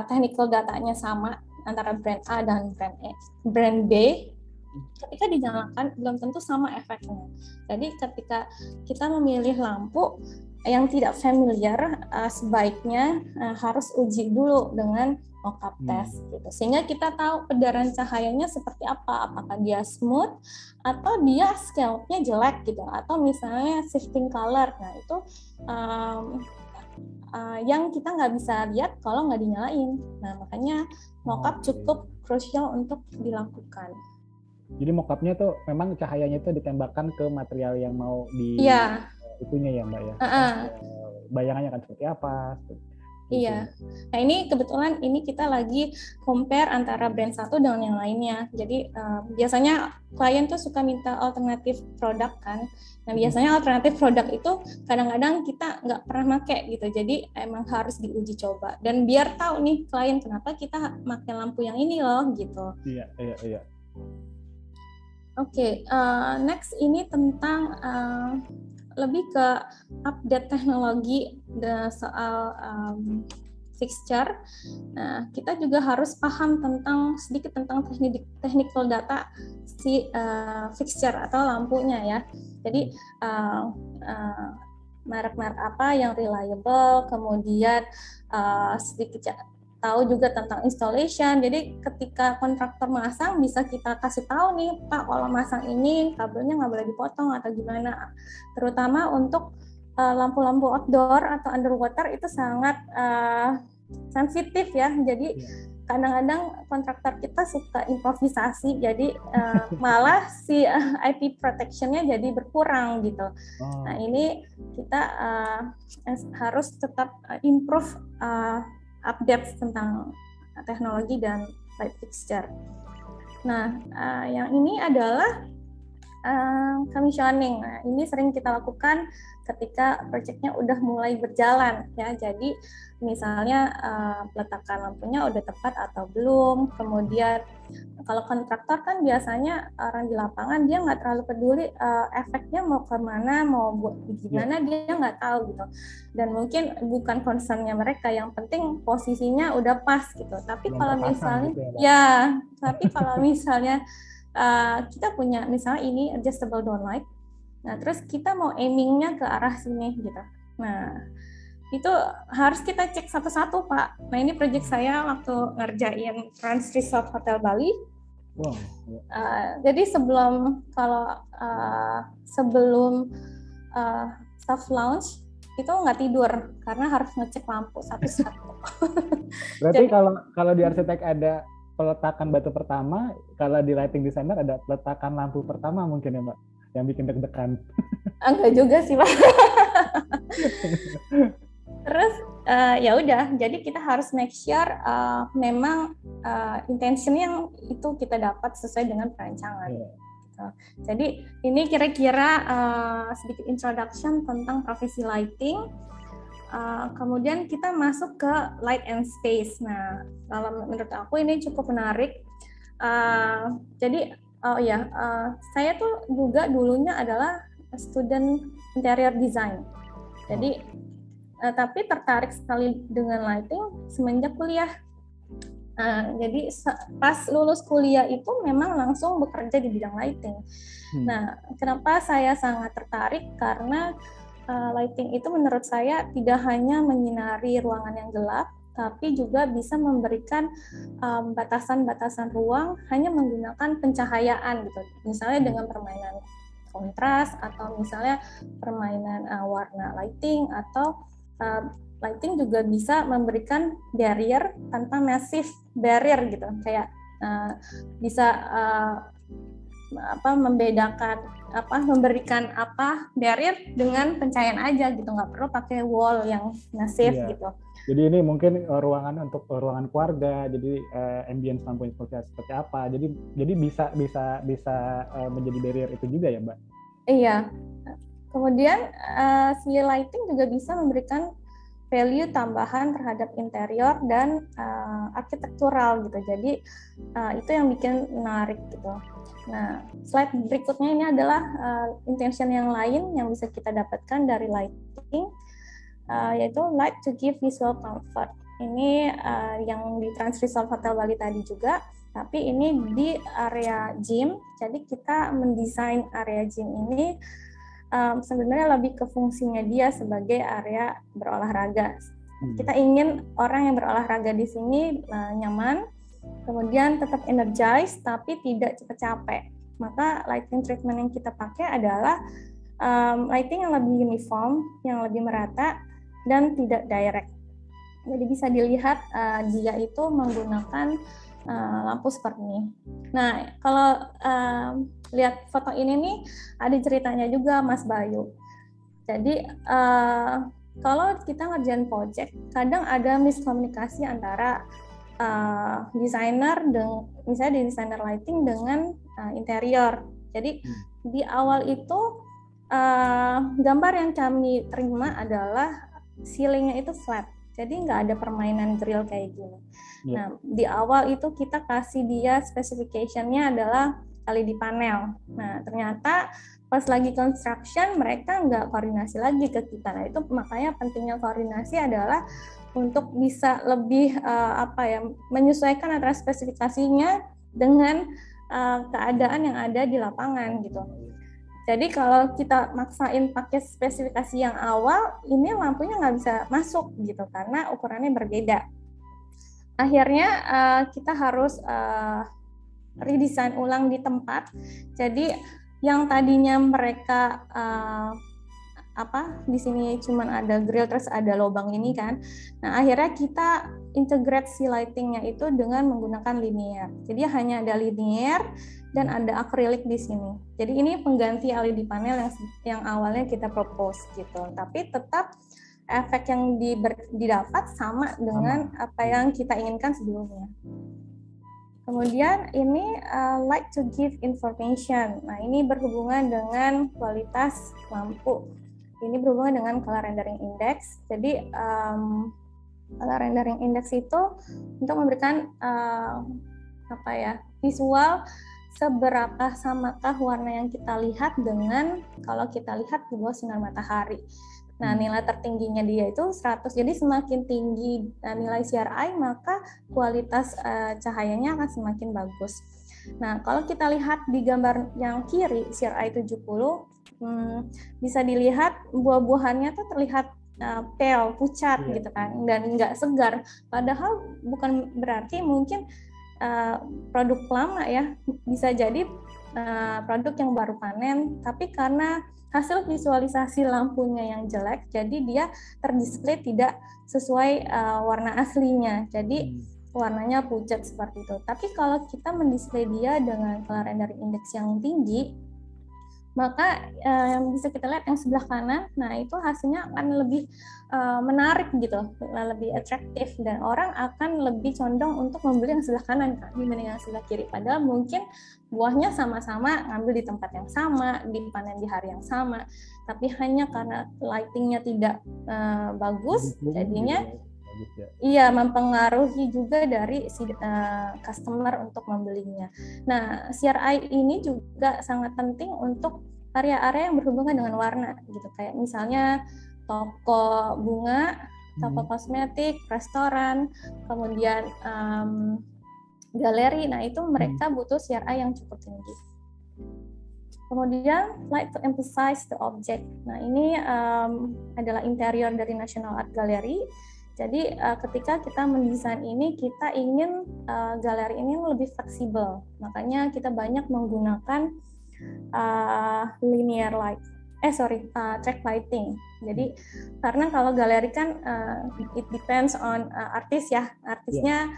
technical datanya sama antara brand A dan brand B, ketika dinyalakan belum tentu sama efeknya. Jadi ketika kita memilih lampu yang tidak familiar, sebaiknya harus uji dulu dengan mock-up test gitu. Sehingga kita tahu pedaran cahayanya seperti apa, apakah dia smooth atau dia scale-nya jelek gitu, atau misalnya shifting color. Nah, itu yang kita nggak bisa lihat kalau nggak dinyalain. Nah, makanya mock-up cukup krusial untuk dilakukan. Jadi mock-up-nya tuh memang cahayanya itu ditembakkan ke material yang mau di itunya ya Mbak ya. Bayangannya akan seperti apa? Iya. Nah, ini kebetulan ini kita lagi compare antara brand satu dengan yang lainnya. Jadi biasanya klien tuh suka minta alternatif produk kan. Nah, biasanya alternatif produk itu kadang-kadang kita nggak pernah pakai gitu. Jadi emang harus diuji coba. Dan biar tahu nih klien kenapa kita pakai lampu yang ini loh gitu. Iya. Oke, next ini tentang lebih ke update teknologi soal fixture. Nah, kita juga harus paham sedikit tentang technical data si fixture atau lampunya ya. Jadi merek-merek apa yang reliable, kemudian sedikit tahu juga tentang installation. Jadi ketika kontraktor masang bisa kita kasih tahu nih, Pak, kalau masang ini kabelnya nggak boleh dipotong atau gimana. Terutama untuk lampu-lampu outdoor atau underwater itu sangat sensitif ya. Jadi kadang-kadang kontraktor kita suka improvisasi, jadi malah si IP protection-nya jadi berkurang gitu. Nah ini kita harus tetap improve update tentang teknologi dan light fixture. Nah, yang ini adalah commissioning. Nah, ini sering kita lakukan ketika proyeknya udah mulai berjalan ya. Jadi misalnya peletakan lampunya udah tepat atau belum. Kemudian kalau kontraktor kan biasanya orang di lapangan dia nggak terlalu peduli efeknya mau kemana, mau buat gimana, dia nggak tahu gitu. Dan mungkin bukan concernnya mereka, yang penting posisinya udah pas gitu. Tapi kalau misalnya gitu tapi kalau misalnya kita punya misalnya ini adjustable downlight, nah terus kita mau aimingnya ke arah sini gitu. Nah itu harus kita cek satu-satu, Pak. Nah ini proyek saya waktu ngerjain Trans Resort Hotel Bali. Wow. Jadi sebelum staff lounge itu nggak tidur karena harus ngecek lampu satu-satu. Berarti kalau di arsitek ada peletakan batu pertama, kalau di lighting designer ada peletakan lampu pertama mungkin ya, Mbak, yang bikin deg-degan. Enggak juga sih, Pak. Terus ya udah, jadi kita harus make sure memang intention yang itu kita dapat sesuai dengan perancangan. Gitu. Jadi ini kira-kira sedikit introduction tentang profesi lighting. Kemudian kita masuk ke light and space. Nah, kalau menurut aku ini cukup menarik. Jadi saya tuh juga dulunya adalah student interior design. Jadi tapi tertarik sekali dengan lighting semenjak kuliah. Jadi pas lulus kuliah itu memang langsung bekerja di bidang lighting. Nah, kenapa saya sangat tertarik? Karena lighting itu menurut saya tidak hanya menyinari ruangan yang gelap, tapi juga bisa memberikan batasan-batasan ruang hanya menggunakan pencahayaan gitu. Misalnya dengan permainan kontras atau misalnya permainan warna lighting, atau lighting juga bisa memberikan barrier tanpa massive barrier gitu. Kayak bisa memberikan barrier dengan pencahayaan aja gitu, nggak perlu pakai wall yang massive gitu. Jadi ini mungkin ruangan untuk ruangan keluarga, jadi ambience lampunya seperti apa, jadi bisa menjadi barrier itu juga ya, Mbak? Iya. Kemudian si lighting juga bisa memberikan value tambahan terhadap interior dan arsitektural gitu. Jadi itu yang bikin menarik gitu. Nah, slide berikutnya ini adalah intention yang lain yang bisa kita dapatkan dari lighting, yaitu light to give visual comfort. Ini yang di Trans Resort Hotel Bali tadi juga, tapi ini di area gym. Jadi kita mendesain area gym ini sebenarnya lebih ke fungsinya dia sebagai area berolahraga. Kita ingin orang yang berolahraga di sini nyaman, kemudian tetap energized tapi tidak cepat capek. Maka lighting treatment yang kita pakai adalah lighting yang lebih uniform, yang lebih merata dan tidak direct. Jadi bisa dilihat dia itu menggunakan lampu seperti ini. Nah, kalau lihat foto ini nih, ada ceritanya juga, Mas Bayu. Jadi kalau kita ngerjain project, kadang ada miskomunikasi antara desainer misalnya desainer lighting dengan interior. Jadi di awal itu gambar yang kami terima adalah ceilingnya itu flat. Jadi nggak ada permainan grill kayak gini. Iya. Nah, di awal itu kita kasih dia specification-nya adalah LED panel. Nah, ternyata pas lagi construction mereka nggak koordinasi lagi ke kita. Nah, itu makanya pentingnya koordinasi adalah untuk bisa lebih menyesuaikan antara spesifikasinya dengan keadaan yang ada di lapangan gitu. Jadi kalau kita maksain pakai spesifikasi yang awal, ini lampunya nggak bisa masuk gitu karena ukurannya berbeda. Akhirnya kita harus redesign ulang di tempat. Jadi yang tadinya mereka di sini cuma ada grill terus ada lubang ini kan. Nah, akhirnya kita integrate si lightingnya itu dengan menggunakan linear. Jadi hanya ada linear dan ada akrilik di sini. Jadi ini pengganti LED panel yang awalnya kita propose gitu. Tapi tetap efek yang didapat sama dengan apa yang kita inginkan sebelumnya. Kemudian ini light to give information. Nah, ini berhubungan dengan kualitas lampu. Ini berhubungan dengan color rendering index. Jadi color rendering index itu untuk memberikan visual seberapa samakah warna yang kita lihat dengan kalau kita lihat di bawah sinar matahari. Nah, nilai tertingginya dia itu 100. Jadi semakin tinggi nilai CRI, maka kualitas cahayanya akan semakin bagus. Nah, kalau kita lihat di gambar yang kiri, CRI 70, bisa dilihat buah-buahannya tuh terlihat pale, pucat gitu kan, dan nggak segar. Padahal bukan berarti mungkin produk lama ya, bisa jadi produk yang baru panen, tapi karena hasil visualisasi lampunya yang jelek, jadi dia terdisplay tidak sesuai warna aslinya. Jadi warnanya pucat seperti itu. Tapi kalau kita mendisplay dia dengan color rendering index yang tinggi, maka yang bisa kita lihat yang sebelah kanan, nah itu hasilnya akan lebih menarik gitu, lebih atraktif, dan orang akan lebih condong untuk membeli yang sebelah kanan dibanding yang sebelah kiri. Padahal mungkin buahnya sama-sama ngambil di tempat yang sama, dipanen di hari yang sama, tapi hanya karena lightingnya tidak bagus, jadinya iya mempengaruhi juga dari si customer untuk membelinya. Nah, CRI ini juga sangat penting untuk area-area yang berhubungan dengan warna gitu, kayak misalnya toko bunga, toko kosmetik, restoran, kemudian galeri. Nah, itu mereka butuh CRI yang cukup tinggi. Kemudian light to emphasize the object. Nah, ini adalah interior dari National Art Gallery. Jadi ketika kita mendesain ini, kita ingin galeri ini lebih fleksibel. Makanya kita banyak menggunakan linear light. Track lighting. Jadi karena kalau galeri kan it depends on artis ya. Artisnya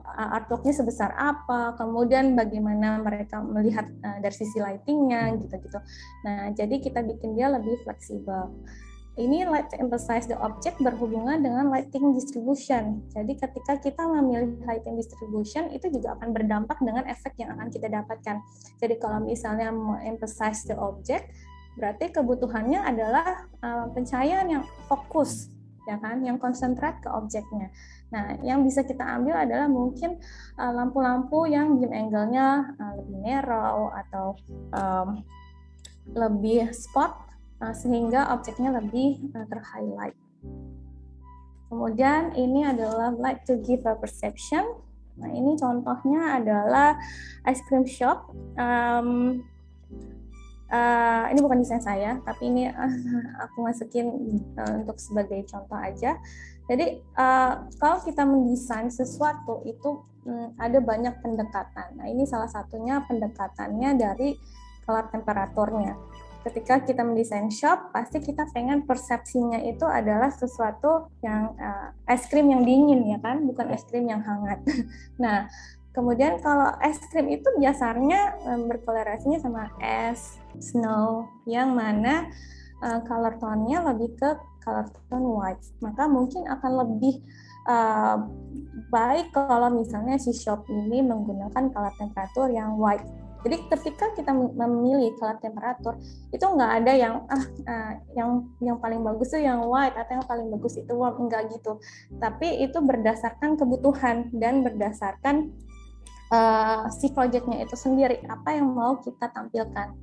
artworknya sebesar apa, kemudian bagaimana mereka melihat dari sisi lightingnya gitu-gitu. Nah, jadi kita bikin dia lebih fleksibel. Ini light to emphasize the object berhubungan dengan lighting distribution. Jadi ketika kita memilih lighting distribution, itu juga akan berdampak dengan efek yang akan kita dapatkan. Jadi kalau misalnya emphasize the object, berarti kebutuhannya adalah pencahayaan yang fokus, ya kan, yang konsentrat ke objeknya. Nah, yang bisa kita ambil adalah mungkin lampu-lampu yang beam angle-nya lebih narrow atau lebih spot, sehingga objeknya lebih ter-highlight. Kemudian ini adalah light to give a perception. Nah, ini contohnya adalah ice cream shop. Ini bukan desain saya, tapi ini aku masukin untuk sebagai contoh aja. Jadi kalau kita mendesain sesuatu itu ada banyak pendekatan. Nah, ini salah satunya pendekatannya dari color temperaturnya. Ketika kita mendesain shop, pasti kita pengen persepsinya itu adalah sesuatu yang es krim yang dingin, ya kan, bukan es krim yang hangat. Nah, kemudian kalau es krim itu biasanya berkolerasinya sama es, snow, yang mana color tone-nya lebih ke color tone white. Maka mungkin akan lebih baik kalau misalnya si shop ini menggunakan color temperatur yang white. Jadi ketika kita memilih color temperatur itu nggak ada yang paling bagus tuh yang white atau yang paling bagus itu warm, enggak gitu. Tapi itu berdasarkan kebutuhan dan berdasarkan si projectnya itu sendiri, apa yang mau kita tampilkan.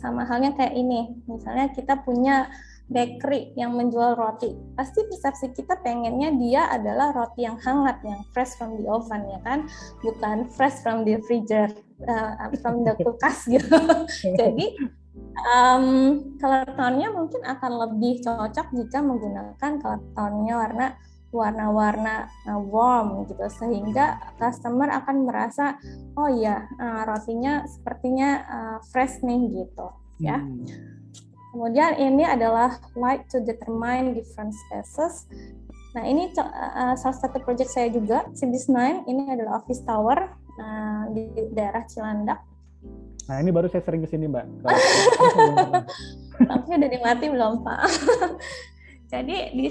Sama halnya kayak ini, misalnya kita punya bakery yang menjual roti, pasti persepsi kita pengennya dia adalah roti yang hangat, yang fresh from the oven, ya kan, bukan fresh from the freezer, from the kulkas gitu. Jadi color tone-nya mungkin akan lebih cocok jika menggunakan color tone-nya warna-warna warm gitu, sehingga customer akan merasa oh ya rotinya sepertinya fresh nih gitu ya. Kemudian ini adalah light to determine different spaces. Nah ini salah satu project saya juga, CBIS9, ini adalah office tower di daerah Cilandak. Nah ini baru saya sering kesini Mbak. Lampunya udah dimati belum Pak? Jadi di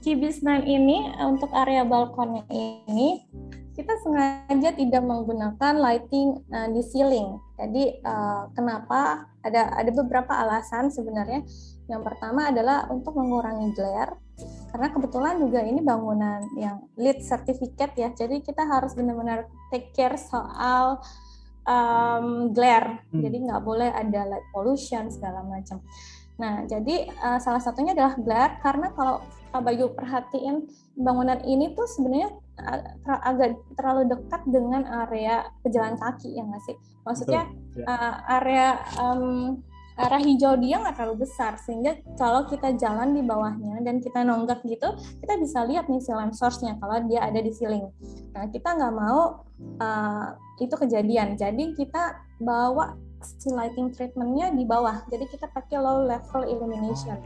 CBIS9 ini untuk area balkonnya ini kita sengaja tidak menggunakan lighting di ceiling. Jadi kenapa? Ada beberapa alasan sebenarnya. Yang pertama adalah untuk mengurangi glare, karena kebetulan juga ini bangunan yang LEED certificate ya. Jadi kita harus benar-benar take care soal glare. Jadi nggak boleh ada light pollution segala macam. Nah, jadi salah satunya adalah glare, karena kalau Pak Bayu perhatiin bangunan ini tuh sebenarnya agak terlalu dekat dengan area pejalan kaki, ya nggak sih? Maksudnya area hijau dia nggak terlalu besar, sehingga kalau kita jalan di bawahnya dan kita nonggak gitu, kita bisa lihat nih si lamp source-nya kalau dia ada di ceiling. Nah, kita nggak mau itu kejadian, jadi kita bawa si lighting treatment-nya di bawah, jadi kita pakai low level illumination.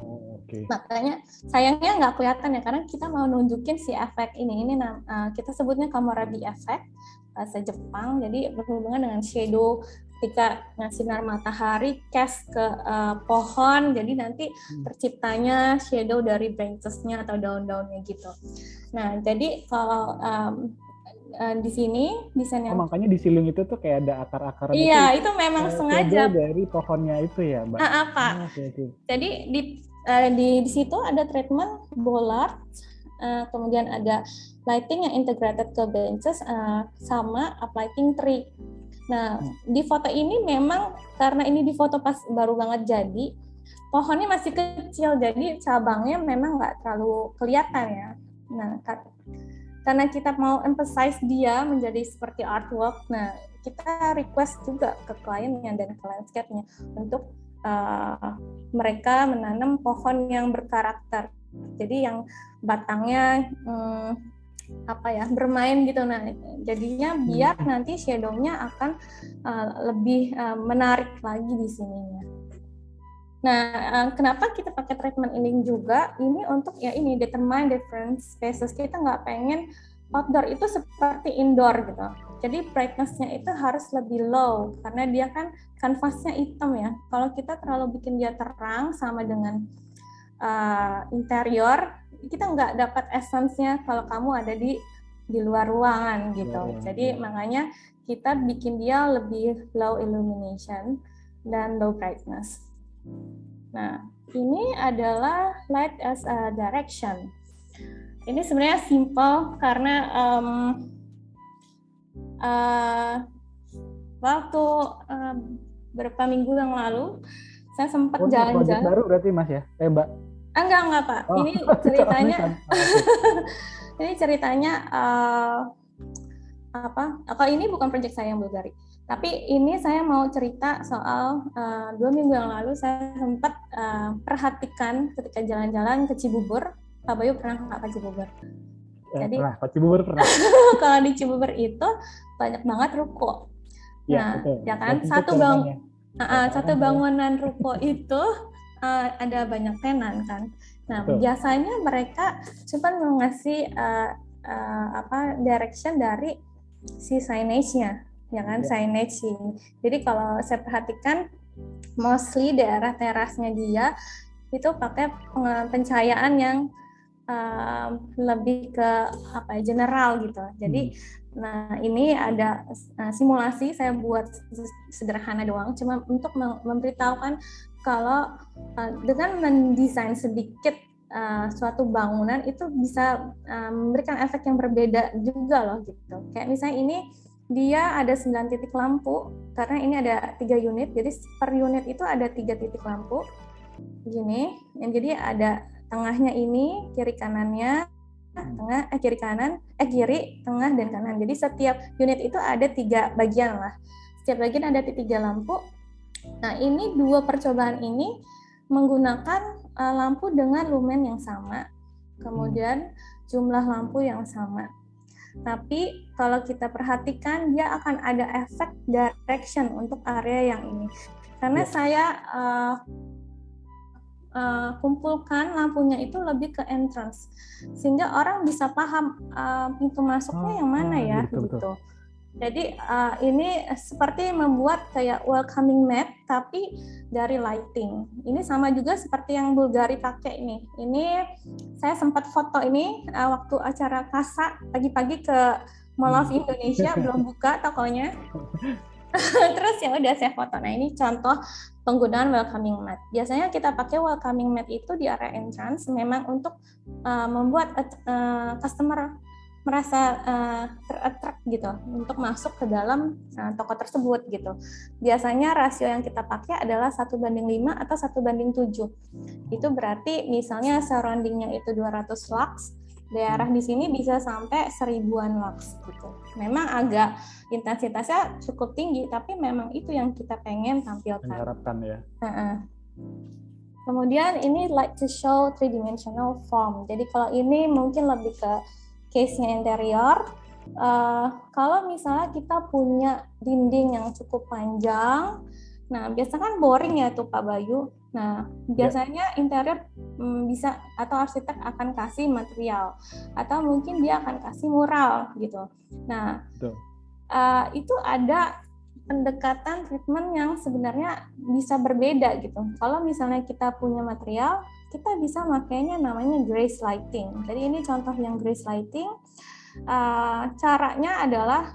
Makanya sayangnya nggak kelihatan ya, karena kita mau nunjukin si efek ini kita sebutnya Komorebi effect bahasa Jepang. Jadi berhubungan dengan shadow ketika sinar matahari cast ke pohon, jadi nanti terciptanya shadow dari branches-nya atau daun-daunnya gitu. Nah jadi kalau di sini desainnya. Makanya di ceiling itu tuh kayak ada akar-akar. Iya, itu memang sengaja dari pohonnya itu ya, Mbak. Pak. Jadi di situ ada treatment bollard, kemudian ada lighting yang integrated ke benches, sama uplighting tree. Nah, di foto ini memang karena ini di foto pas baru banget jadi, pohonnya masih kecil, jadi cabangnya memang nggak terlalu kelihatan ya. Nah, karena kita mau emphasize dia menjadi seperti artwork, nah kita request juga ke kliennya dan ke landscape-nya untuk mereka menanam pohon yang berkarakter. Jadi yang batangnya bermain gitu. Nah, jadinya biar nanti shadow-nya akan lebih menarik lagi di sininya. Nah, kenapa kita pakai treatment ini juga? Ini untuk determine different spaces. Kita nggak pengen outdoor itu seperti indoor gitu. Jadi brightness-nya itu harus lebih low, karena dia kan kanvasnya hitam ya. Kalau kita terlalu bikin dia terang sama dengan interior, kita nggak dapat essence-nya kalau kamu ada di luar ruangan gitu. Jadi makanya kita bikin dia lebih low illumination dan low brightness. Nah, ini adalah light as a direction. Ini sebenarnya simple karena waktu beberapa minggu yang lalu saya sempat jalan-jalan. Baru berarti Mas ya? Mbak? Enggak Pak. Ini ceritanya Kalau ini bukan proyek saya yang Bulgari. Tapi ini saya mau cerita soal 2 minggu yang lalu saya sempat perhatikan ketika jalan-jalan ke Cibubur. Pak Bayu pernah nggak ke Cibubur? Jadi pernah, Pak Cibubur pernah. Kalau di Cibubur itu banyak banget ruko. Nah, ya kan satu bangunan ruko itu ada banyak tenan kan. Nah, biasanya mereka cuma mengasih direction dari si signage-nya. Ya kan, signage ini. Jadi kalau saya perhatikan mostly daerah terasnya dia itu pakai pencahayaan yang lebih ke general gitu. Jadi Nah, ini ada simulasi saya buat sederhana doang, cuma untuk memberitahukan kalau dengan mendesain sedikit suatu bangunan itu bisa memberikan efek yang berbeda juga loh gitu. Kayak misalnya ini dia ada 9 titik lampu karena ini ada 3 unit, jadi per unit itu ada 3 titik lampu gini. Yang jadi ada tengahnya ini, kiri kanannya, kiri, tengah, dan kanan. Jadi setiap unit itu ada 3 bagian lah. Setiap bagian ada 3 lampu. Nah, ini 2 percobaan ini menggunakan lampu dengan lumen yang sama, kemudian jumlah lampu yang sama. Tapi kalau kita perhatikan, dia akan ada efek direction untuk area yang ini. Karena saya kumpulkan lampunya itu lebih ke entrance, sehingga orang bisa paham pintu masuknya yang mana ya, gitu. Jadi ini seperti membuat kayak welcoming mat, tapi dari lighting. Ini sama juga seperti yang Bulgari pakai ini. Ini saya sempat foto ini waktu acara KASA pagi-pagi ke Mall of Indonesia, belum buka tokonya. Terus ya udah saya foto. Nah, ini contoh penggunaan welcoming mat. Biasanya kita pakai welcoming mat itu di area entrance memang untuk membuat customer merasa ter-attract gitu untuk masuk ke dalam toko tersebut gitu. Biasanya rasio yang kita pakai adalah 1:5 atau 1:7. Itu berarti misalnya surrounding-nya itu 200 lux, daerah di sini bisa sampai 1000-an lux gitu. Memang agak intensitasnya cukup tinggi, tapi memang itu yang kita pengen tampilkan. Mengharapkan ya. Kemudian ini like to show three-dimensional form. Jadi kalau ini mungkin lebih ke case-nya interior. Kalau misalnya kita punya dinding yang cukup panjang, nah biasanya kan boring ya tuh Pak Bayu. Nah biasanya interior bisa atau arsitek akan kasih material atau mungkin dia akan kasih mural gitu. Nah itu ada pendekatan treatment yang sebenarnya bisa berbeda gitu. Kalau misalnya kita punya material, kita bisa makainya namanya grace lighting. Jadi ini contoh yang grace lighting. Caranya adalah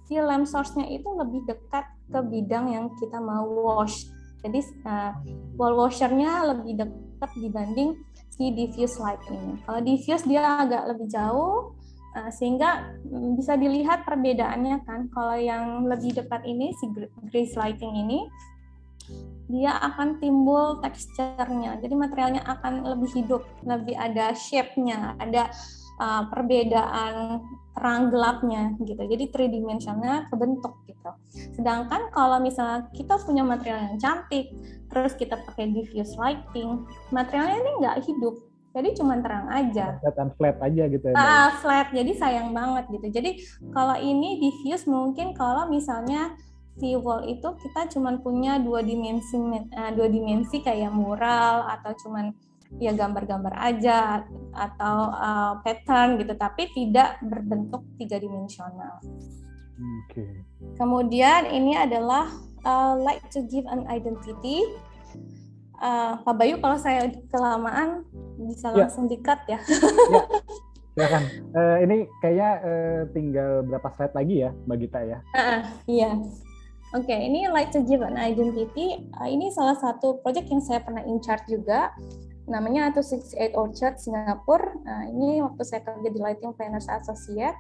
si lamp source-nya itu lebih dekat ke bidang yang kita mau wash. Jadi wall washer-nya lebih dekat dibanding si diffuse light ini. Kalau diffuse dia agak lebih jauh, sehingga bisa dilihat perbedaannya kan. Kalau yang lebih dekat ini si grace lighting ini, dia akan timbul teksturnya, jadi materialnya akan lebih hidup, lebih ada shape-nya, ada perbedaan terang gelapnya gitu, jadi three-dimensional kebentuk gitu. Sedangkan kalau misalnya kita punya material yang cantik, terus kita pakai diffuse lighting, materialnya ini nggak hidup, jadi cuma terang aja. Kelihatan flat aja gitu ya. Flat, jadi sayang banget gitu. Jadi kalau ini diffuse mungkin kalau misalnya si wall itu kita cuma punya dua dimensi kayak mural atau cuman ya gambar-gambar aja atau pattern gitu, tapi tidak berbentuk 3-dimensional. Kemudian ini adalah like to give an identity. Pak Bayu, kalau saya kelamaan bisa langsung di-cut ya. Silakan. Ini kayaknya tinggal berapa slide lagi ya, Mbak Gita ya? Iya. Oke, ini like to give an identity. Ini salah satu project yang saya pernah in charge juga. Namanya 268 Orchard Singapura. Ini waktu saya kerja di Lighting Planners Associate.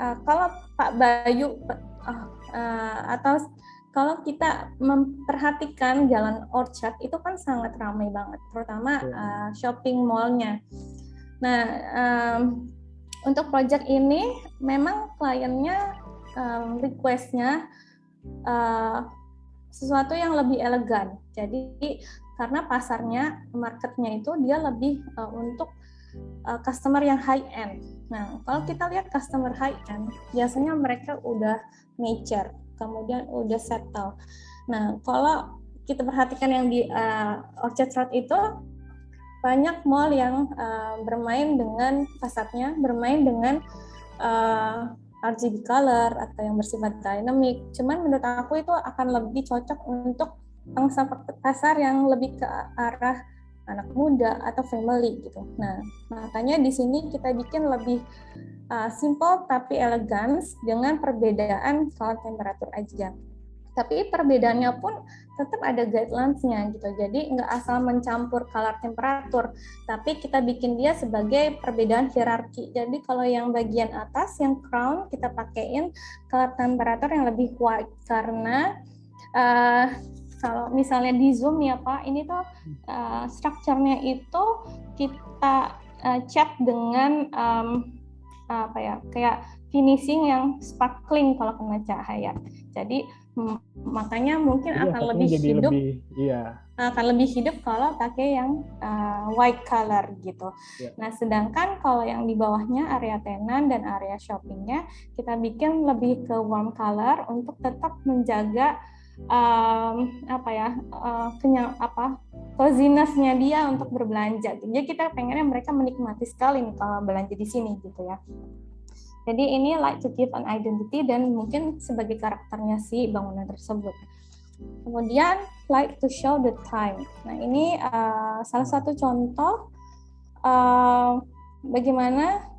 Kalau Pak Bayu atau kalau kita memperhatikan jalan Orchard itu kan sangat ramai banget, terutama shopping mall-nya. Nah, untuk project ini memang kliennya request-nya sesuatu yang lebih elegan. Jadi karena pasarnya, marketnya itu dia lebih untuk customer yang high end. Nah, kalau kita lihat customer high end, biasanya mereka udah mature, kemudian udah settle. Nah, kalau kita perhatikan yang di Orchard Road itu banyak mall yang bermain dengan fasadnya, bermain dengan RGB color atau yang bersifat dynamic. Cuman menurut aku itu akan lebih cocok untuk pangsa pasar yang lebih ke arah anak muda atau family gitu. Nah, makanya di sini kita bikin lebih simple tapi elegan dengan perbedaan color temperature aja. Tapi perbedaannya pun tetap ada guidelines-nya gitu. Jadi nggak asal mencampur color temperature, tapi kita bikin dia sebagai perbedaan hierarki. Jadi kalau yang bagian atas, yang crown, kita pakein color temperature yang lebih white karena kalau misalnya di Zoom ya Pak, ini tuh strukturnya itu kita cat dengan kayak finishing yang sparkling kalau kena cahaya. Jadi makanya mungkin akan lebih hidup, akan lebih hidup kalau pakai yang white color gitu. Nah, sedangkan kalau yang di bawahnya area tenan dan area shoppingnya kita bikin lebih ke warm color untuk tetap menjaga coziness-nya dia untuk berbelanja. Jadi kita pengennya mereka menikmati sekali nih kalau belanja di sini gitu ya. Jadi ini like to give an identity dan mungkin sebagai karakternya si bangunan tersebut. Kemudian like to show the time. Nah ini salah satu contoh bagaimana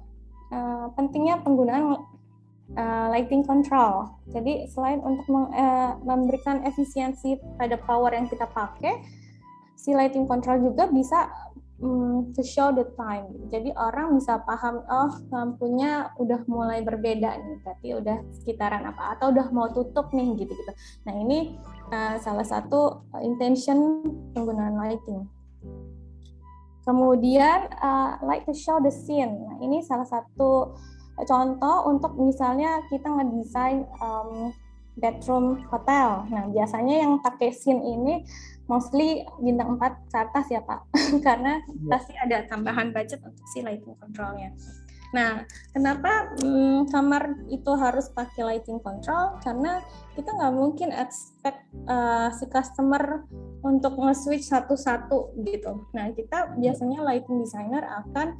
pentingnya penggunaan lighting control. Jadi selain untuk memberikan efisiensi pada power yang kita pakai, si lighting control juga bisa to show the time. Jadi orang bisa paham, oh lampunya udah mulai berbeda nih, berarti udah sekitaran apa, atau udah mau tutup nih gitu-gitu. Nah ini salah satu intention penggunaan lighting. Kemudian like to show the scene. Nah ini salah satu contoh untuk misalnya kita ngedesain bedroom hotel. Nah biasanya yang pakai scene ini mostly bintang 4 ke atas ya Pak, karena pasti ada tambahan budget untuk si lighting control-nya. Nah, kenapa kamar itu harus pakai lighting control? Karena kita nggak mungkin expect si customer untuk nge-switch satu-satu gitu. Nah, kita biasanya lighting designer akan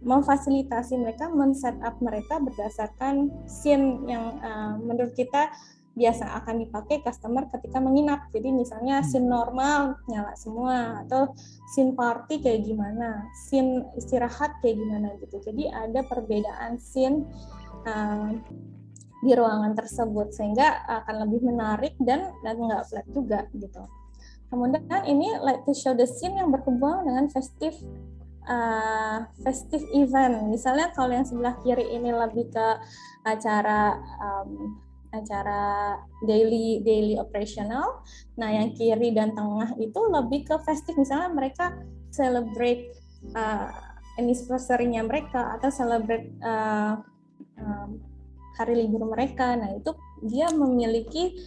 memfasilitasi mereka, men-setup mereka berdasarkan scene yang menurut kita biasa akan dipakai customer ketika menginap. Jadi misalnya scene normal nyala semua, atau scene party kayak gimana, scene istirahat kayak gimana gitu. Jadi ada perbedaan scene di ruangan tersebut sehingga akan lebih menarik dan nggak flat juga gitu. Kemudian ini like to show the scene yang berhubungan dengan festive event. Misalnya kalau yang sebelah kiri ini lebih ke acara daily operational. Nah, yang kiri dan tengah itu lebih ke festive. Misalnya mereka celebrate anniversary-nya mereka atau celebrate hari libur mereka. Nah, itu dia memiliki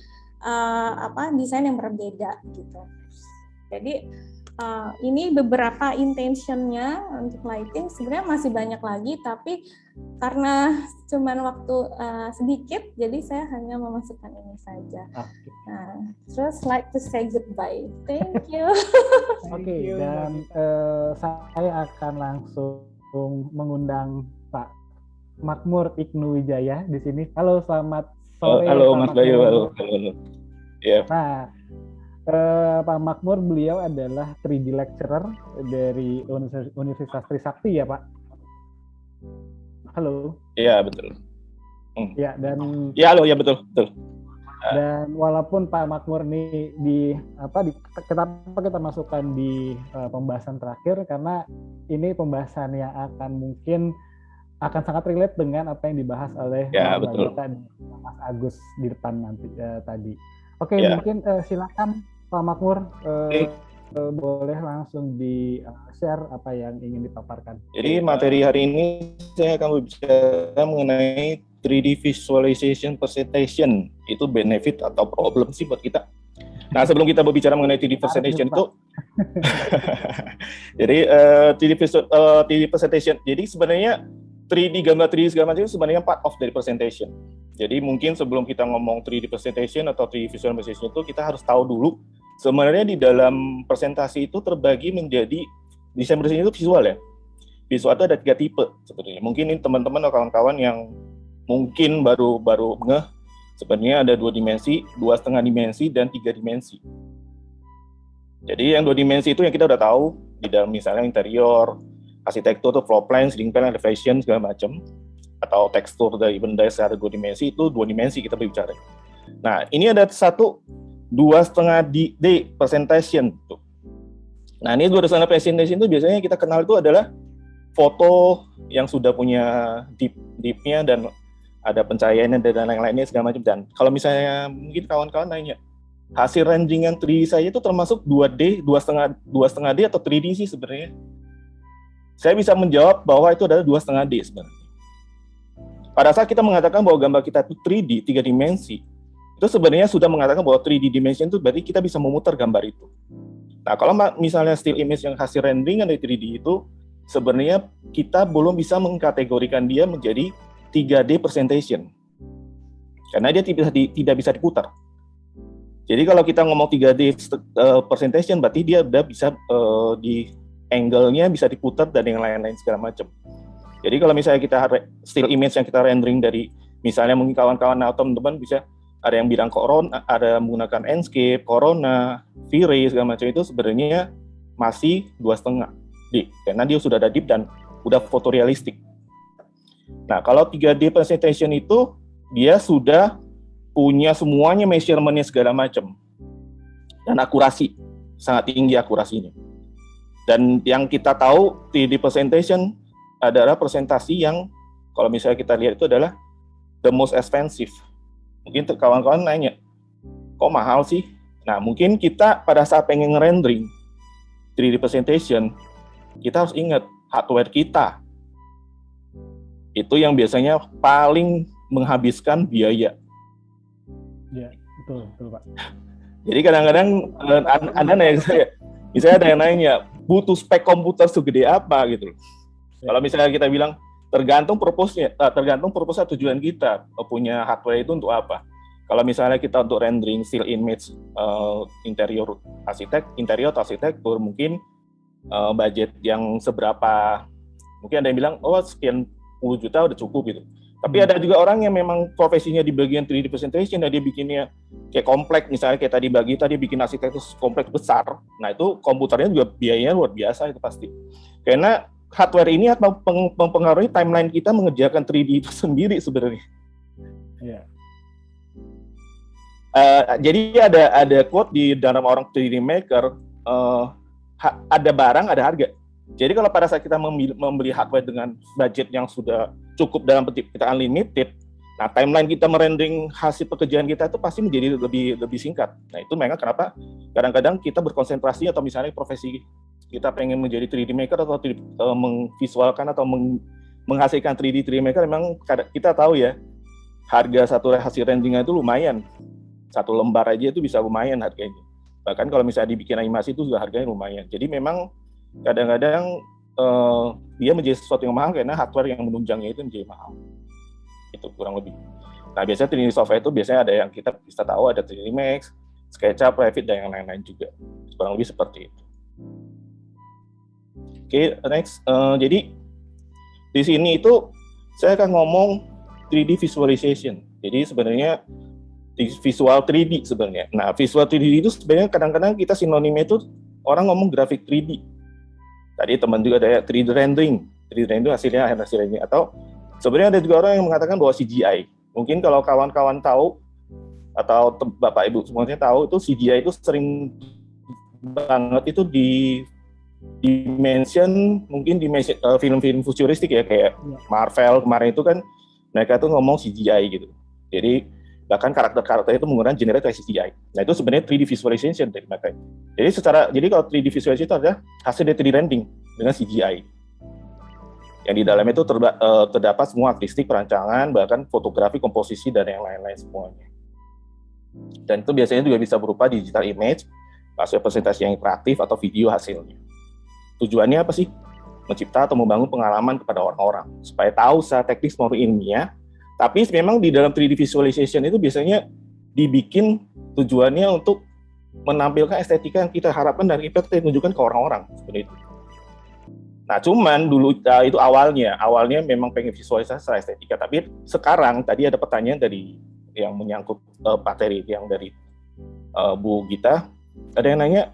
desain yang berbeda gitu. Jadi ini beberapa intentionnya untuk lighting. Sebenarnya masih banyak lagi, tapi karena cuman waktu sedikit, jadi saya hanya memasukkan ini saja. Nah, terus like to say goodbye. Thank you. Oke, dan saya akan langsung mengundang Pak Makmur Ibnu Wijaya di sini. Halo, selamat sore. Halo Mas Bayu. Halo. Yeah. Nah, Pak Makmur, beliau adalah 3D lecturer dari Universitas Trisakti ya Pak? Halo. Iya betul. Ya, dan halo ya betul. Dan walaupun Pak Makmur ini kenapa kita masukkan di pembahasan terakhir, karena ini pembahasan yang akan sangat relate dengan apa yang dibahas oleh Mas Agus di depan nanti tadi. Oke, mungkin silakan Pak Makmur, boleh langsung di-share apa yang ingin dipaparkan. Jadi materi hari ini saya akan berbicara mengenai 3D visualization presentation. Itu benefit atau problem sih buat kita. Nah, sebelum kita berbicara mengenai 3D presentation itu, jadi 3D presentation, jadi sebenarnya 3D gambar 3D segala macam itu sebenarnya part of dari presentation. Jadi mungkin sebelum kita ngomong 3D presentation atau 3D visualization itu kita harus tahu dulu sebenarnya di dalam presentasi itu terbagi menjadi desain presentasi itu visual ya. Visual itu ada 3 tipe sebetulnya. Mungkin ini teman-teman atau kawan-kawan yang mungkin baru ngeh, sebenarnya ada 2 dimensi, 2,5 dimensi, dan 3 dimensi. Jadi yang 2 dimensi itu yang kita udah tahu di dalam misalnya interior, arsitektur tuh floor plan, ceiling plan, elevation segala macam, atau tekstur dari benda secara 2 dimensi itu 2 dimensi kita berbicara. Nah ini ada 2,5D presentation tuh. Nah ini 2,5 presentation itu biasanya kita kenal itu adalah foto yang sudah punya deep-nya dan ada pencahayaannya dan lain-lainnya segala macam. Dan kalau misalnya mungkin kawan-kawan nanya, hasil renderingan 3D saya itu termasuk 2D, 2,5D atau 3D sih sebenarnya? Saya bisa menjawab bahwa itu adalah 2,5D sebenarnya. Pada saat kita mengatakan bahwa gambar kita itu 3D, 3 dimensi, itu sebenarnya sudah mengatakan bahwa 3D dimension itu berarti kita bisa memutar gambar itu. Nah, kalau misalnya still image yang hasil renderingan dari 3D itu, sebenarnya kita belum bisa mengkategorikan dia menjadi 3D presentation. Karena dia tidak bisa diputar. Jadi kalau kita ngomong 3D presentation, berarti dia udah bisa di angle-nya bisa diputar dan yang lain-lain segala macam. Jadi kalau misalnya kita still image yang kita rendering dari, misalnya mungkin kawan-kawan atau teman-teman bisa ada yang bilang corona, ada yang menggunakan Enscape, Corona, V-Ray segala macam, itu sebenarnya masih 2,5D karena dia sudah ada deep dan udah fotorealistik. Nah kalau 3D presentation itu dia sudah punya semuanya measurement-nya segala macam dan akurasi, sangat tinggi akurasinya. Dan yang kita tahu 3D presentation adalah presentasi yang kalau misalnya kita lihat itu adalah the most expensive. Mungkin kawan-kawan nanya, kok mahal sih? Nah mungkin kita pada saat pengen nge-rendering 3D presentation, kita harus ingat hardware kita itu yang biasanya paling menghabiskan biaya. Ya, betul Pak. Jadi kadang-kadang Anda nanya saya, misalnya ada yang nanya, butuh spek komputer segede apa gitu. Ya. Kalau misalnya kita bilang, tergantung purpose-nya, tujuan kita punya hardware itu untuk apa. Kalau misalnya kita untuk rendering still image interior atau arsitektur, mungkin budget yang seberapa, mungkin ada yang bilang, oh sekian puluh juta udah cukup gitu. Tapi ada juga orang yang memang profesinya di bagian 3D presentation, dan dia bikinnya kayak kompleks, misalnya kayak tadi bikin arsitektur kompleks besar. Nah itu komputernya juga biayanya luar biasa itu pasti. Karena hardware ini akan mempengaruhi timeline kita mengerjakan 3D itu sendiri sebenarnya. Yeah. Jadi ada quote di dalam orang 3D maker, ada barang, ada harga. Jadi kalau pada saat kita membeli hardware dengan budget yang sudah cukup dalam petik kita unlimited, nah timeline kita merendering hasil pekerjaan kita itu pasti menjadi lebih singkat. Nah itu memang kenapa kadang-kadang kita berkonsentrasi atau misalnya profesi kita pengen menjadi 3D maker atau memvisualkan atau menghasilkan 3D maker, memang kita tahu ya harga satu hasil renderingan itu lumayan. Satu lembar aja itu bisa lumayan harganya. Bahkan kalau misalnya dibikin animasi itu juga harganya lumayan. Jadi memang kadang-kadang dia menjadi sesuatu yang mahal karena hardware yang menunjangnya itu menjadi mahal. Itu kurang lebih. Nah biasanya 3D software itu biasanya ada yang kita bisa tahu, ada 3D Max, SketchUp, Revit, dan yang lain-lain juga. Kurang lebih seperti itu. Oke, next. Jadi di sini itu saya akan ngomong 3D visualization. Jadi sebenarnya visual 3D sebenarnya. Nah visual 3D itu sebenarnya kadang-kadang kita sinonimnya itu orang ngomong grafik 3D. Tadi teman juga ada 3D rendering. 3D rendering hasil rendering. Atau sebenarnya ada juga orang yang mengatakan bahwa CGI. Mungkin kalau kawan-kawan tahu, atau Bapak Ibu semuanya tahu, itu CGI itu sering banget itu dimention, mungkin dimension film-film futuristik ya, kayak Marvel kemarin itu kan, mereka tuh ngomong CGI gitu. Jadi bahkan karakter-karakter itu menggunakan generated CGI. Nah itu sebenarnya 3D visualization dari mereka. Jadi kalau 3D visualization itu adalah hasil dari 3D rendering dengan CGI. Yang di dalamnya itu terdapat semua artistik, perancangan, bahkan fotografi, komposisi, dan yang lain-lain semuanya. Dan itu biasanya juga bisa berupa digital image, hasil presentasi yang interaktif, atau video hasilnya. Tujuannya apa sih? Mencipta atau membangun pengalaman kepada orang-orang, supaya tahu secara teknis maupun ilmiah. Tapi memang di dalam 3D visualization itu biasanya dibikin tujuannya untuk menampilkan estetika yang kita harapkan dan kita tunjukkan ke orang-orang seperti itu. Nah, cuman dulu itu awalnya memang pengen visualisasi secara estetika. Tapi sekarang tadi ada pertanyaan dari yang menyangkut materi yang dari Bu Gita, ada yang nanya,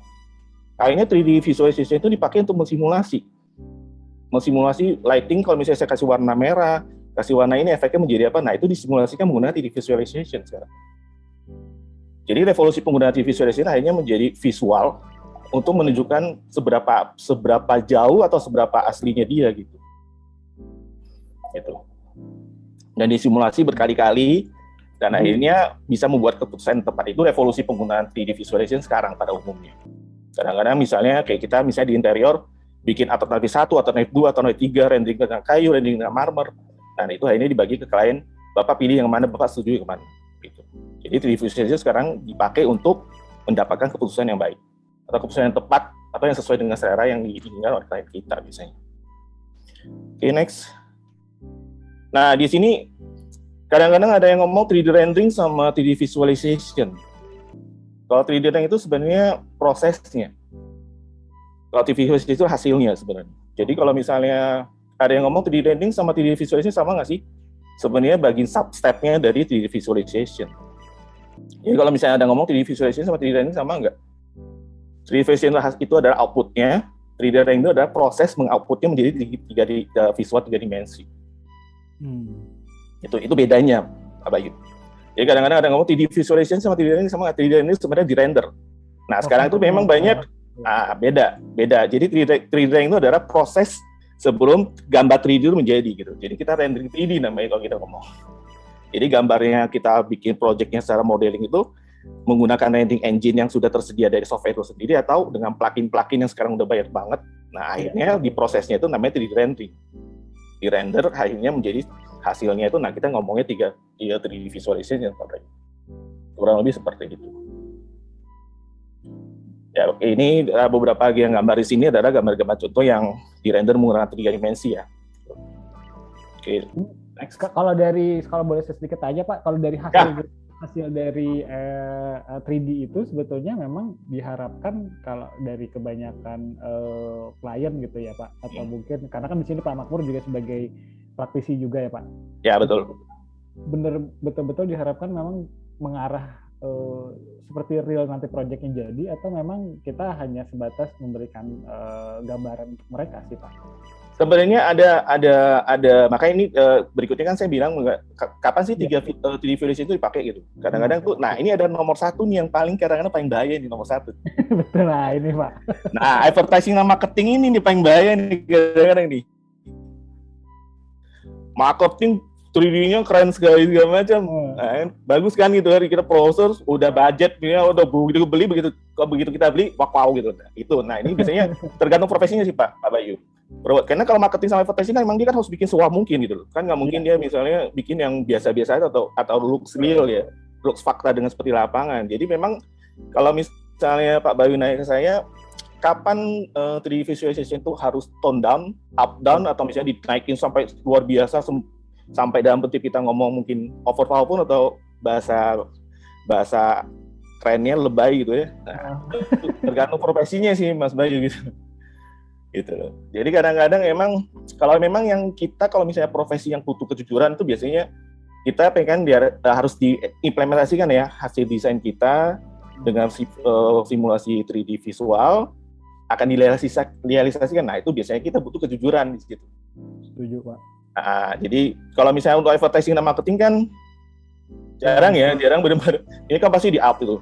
Akhirnya 3D visualization itu dipakai untuk mensimulasi lighting. Kalau misalnya saya kasih warna merah, kasih warna ini, efeknya menjadi apa? Nah, itu disimulasikan menggunakan 3D visualization sekarang. Jadi revolusi penggunaan 3D visualization akhirnya menjadi visual untuk menunjukkan seberapa jauh atau seberapa aslinya dia gitu. Dan disimulasi berkali-kali, dan akhirnya bisa membuat keputusan tepat. Itu revolusi penggunaan 3D visualization sekarang pada umumnya. Kadang-kadang misalnya kayak kita misalnya di interior bikin alternatif 1, alternatif 2, alternatif 3, rendering dengan kayu, rendering dengan marmer. Nah, itu akhirnya dibagi ke klien, Bapak pilih yang mana, Bapak setuju yang mana. Gitu. Jadi 3D visualization sekarang dipakai untuk mendapatkan keputusan yang baik, atau keputusan yang tepat, atau yang sesuai dengan selera yang diinginkan oleh klien kita biasanya. Oke, next. Nah, di sini kadang-kadang ada yang ngomong 3D rendering sama 3D visualization. Kalau 3D rendering itu sebenarnya prosesnya. Kalau 3D visualization itu hasilnya sebenarnya. Jadi kalau misalnya ada yang ngomong 3D rendering sama 3D visualization sama nggak sih? Sebenarnya bagian sub-step-nya dari 3D visualization. Jadi kalau misalnya ada ngomong 3D visualization sama 3D rendering sama nggak? 3D visualization itu adalah output-nya, 3D rendering itu adalah proses meng-output-nya menjadi visual 3 dimensi. Itu bedanya, Pak Bayu. Jadi kadang-kadang ada ngomong 3D visualization sama 3D rendering sama 3D rendering sebenarnya di render. Nah, sekarang itu memang banyak beda. Jadi 3D rendering itu adalah proses sebelum gambar 3D itu menjadi gitu. Jadi kita rendering 3D namanya kalau kita ngomong. Jadi gambarnya kita bikin projectnya secara modeling itu menggunakan rendering engine yang sudah tersedia dari software itu sendiri atau dengan plugin-plugin yang sekarang udah banyak banget. Nah, akhirnya di prosesnya itu namanya 3D rendering. Di render akhirnya menjadi hasilnya itu, nah kita ngomongnya 3D visualization yang kurang lebih seperti itu. Ya, oke, ini beberapa yang gambar di sini adalah gambar-gambar contoh yang dirender menggunakan 3 dimensi ya. Oke, next. Kalau boleh sedikit aja Pak, kalau dari hasil dari 3D itu sebetulnya memang diharapkan kalau dari kebanyakan klien gitu ya Pak, atau mungkin karena kan di sini Pak Makmur juga sebagai praktisi juga ya Pak. Ya, betul. Betul-betul diharapkan memang mengarah seperti real nanti proyeknya jadi, atau memang kita hanya sebatas memberikan gambaran untuk mereka sih Pak? Sebenarnya ada makanya ini berikutnya kan saya bilang kapan sih 3D visualization itu dipakai gitu. Kadang-kadang tuh, nah ini ada nomor 1 nih yang kadang-kadang paling bahaya nih nomor 1. Betul lah ini Pak. Nah, advertising sama marketing ini nih paling bahaya nih kadang-kadang nih. Marketing 3D-nya keren sekali segala macam. Nah, bagus kan gitu hari kita browser udah budgetnya udah begitu beli begitu kita beli wow gitu. Nah, ini biasanya tergantung profesinya sih Pak Bayu. Karena kalau marketing sama advertising kan memang dia kan harus bikin sewah mungkin gitu loh. Kan nggak mungkin dia misalnya bikin yang biasa-biasa aja atau looks real ya. Looks fakta dengan seperti lapangan. Jadi memang kalau misalnya Pak Bayu nanya ke saya, kapan 3D visualization itu harus tone down, up down, atau misalnya dinaikin sampai luar biasa sampai dalam bentuk kita ngomong mungkin over powerful atau bahasa kerennya lebay gitu ya. Nah, itu tergantung profesinya sih Mas Bayu gitu. Gitu loh. Jadi kadang-kadang kalau misalnya profesi yang butuh kejujuran itu biasanya kita pengen harus diimplementasikan ya hasil desain kita dengan simulasi 3D visual akan direalisasikan. Nah, itu biasanya kita butuh kejujuran di situ. Setuju, Pak. Nah, jadi kalau misalnya untuk advertising dan marketing kan jarang benar-benar. Ini kan pasti di-up itu.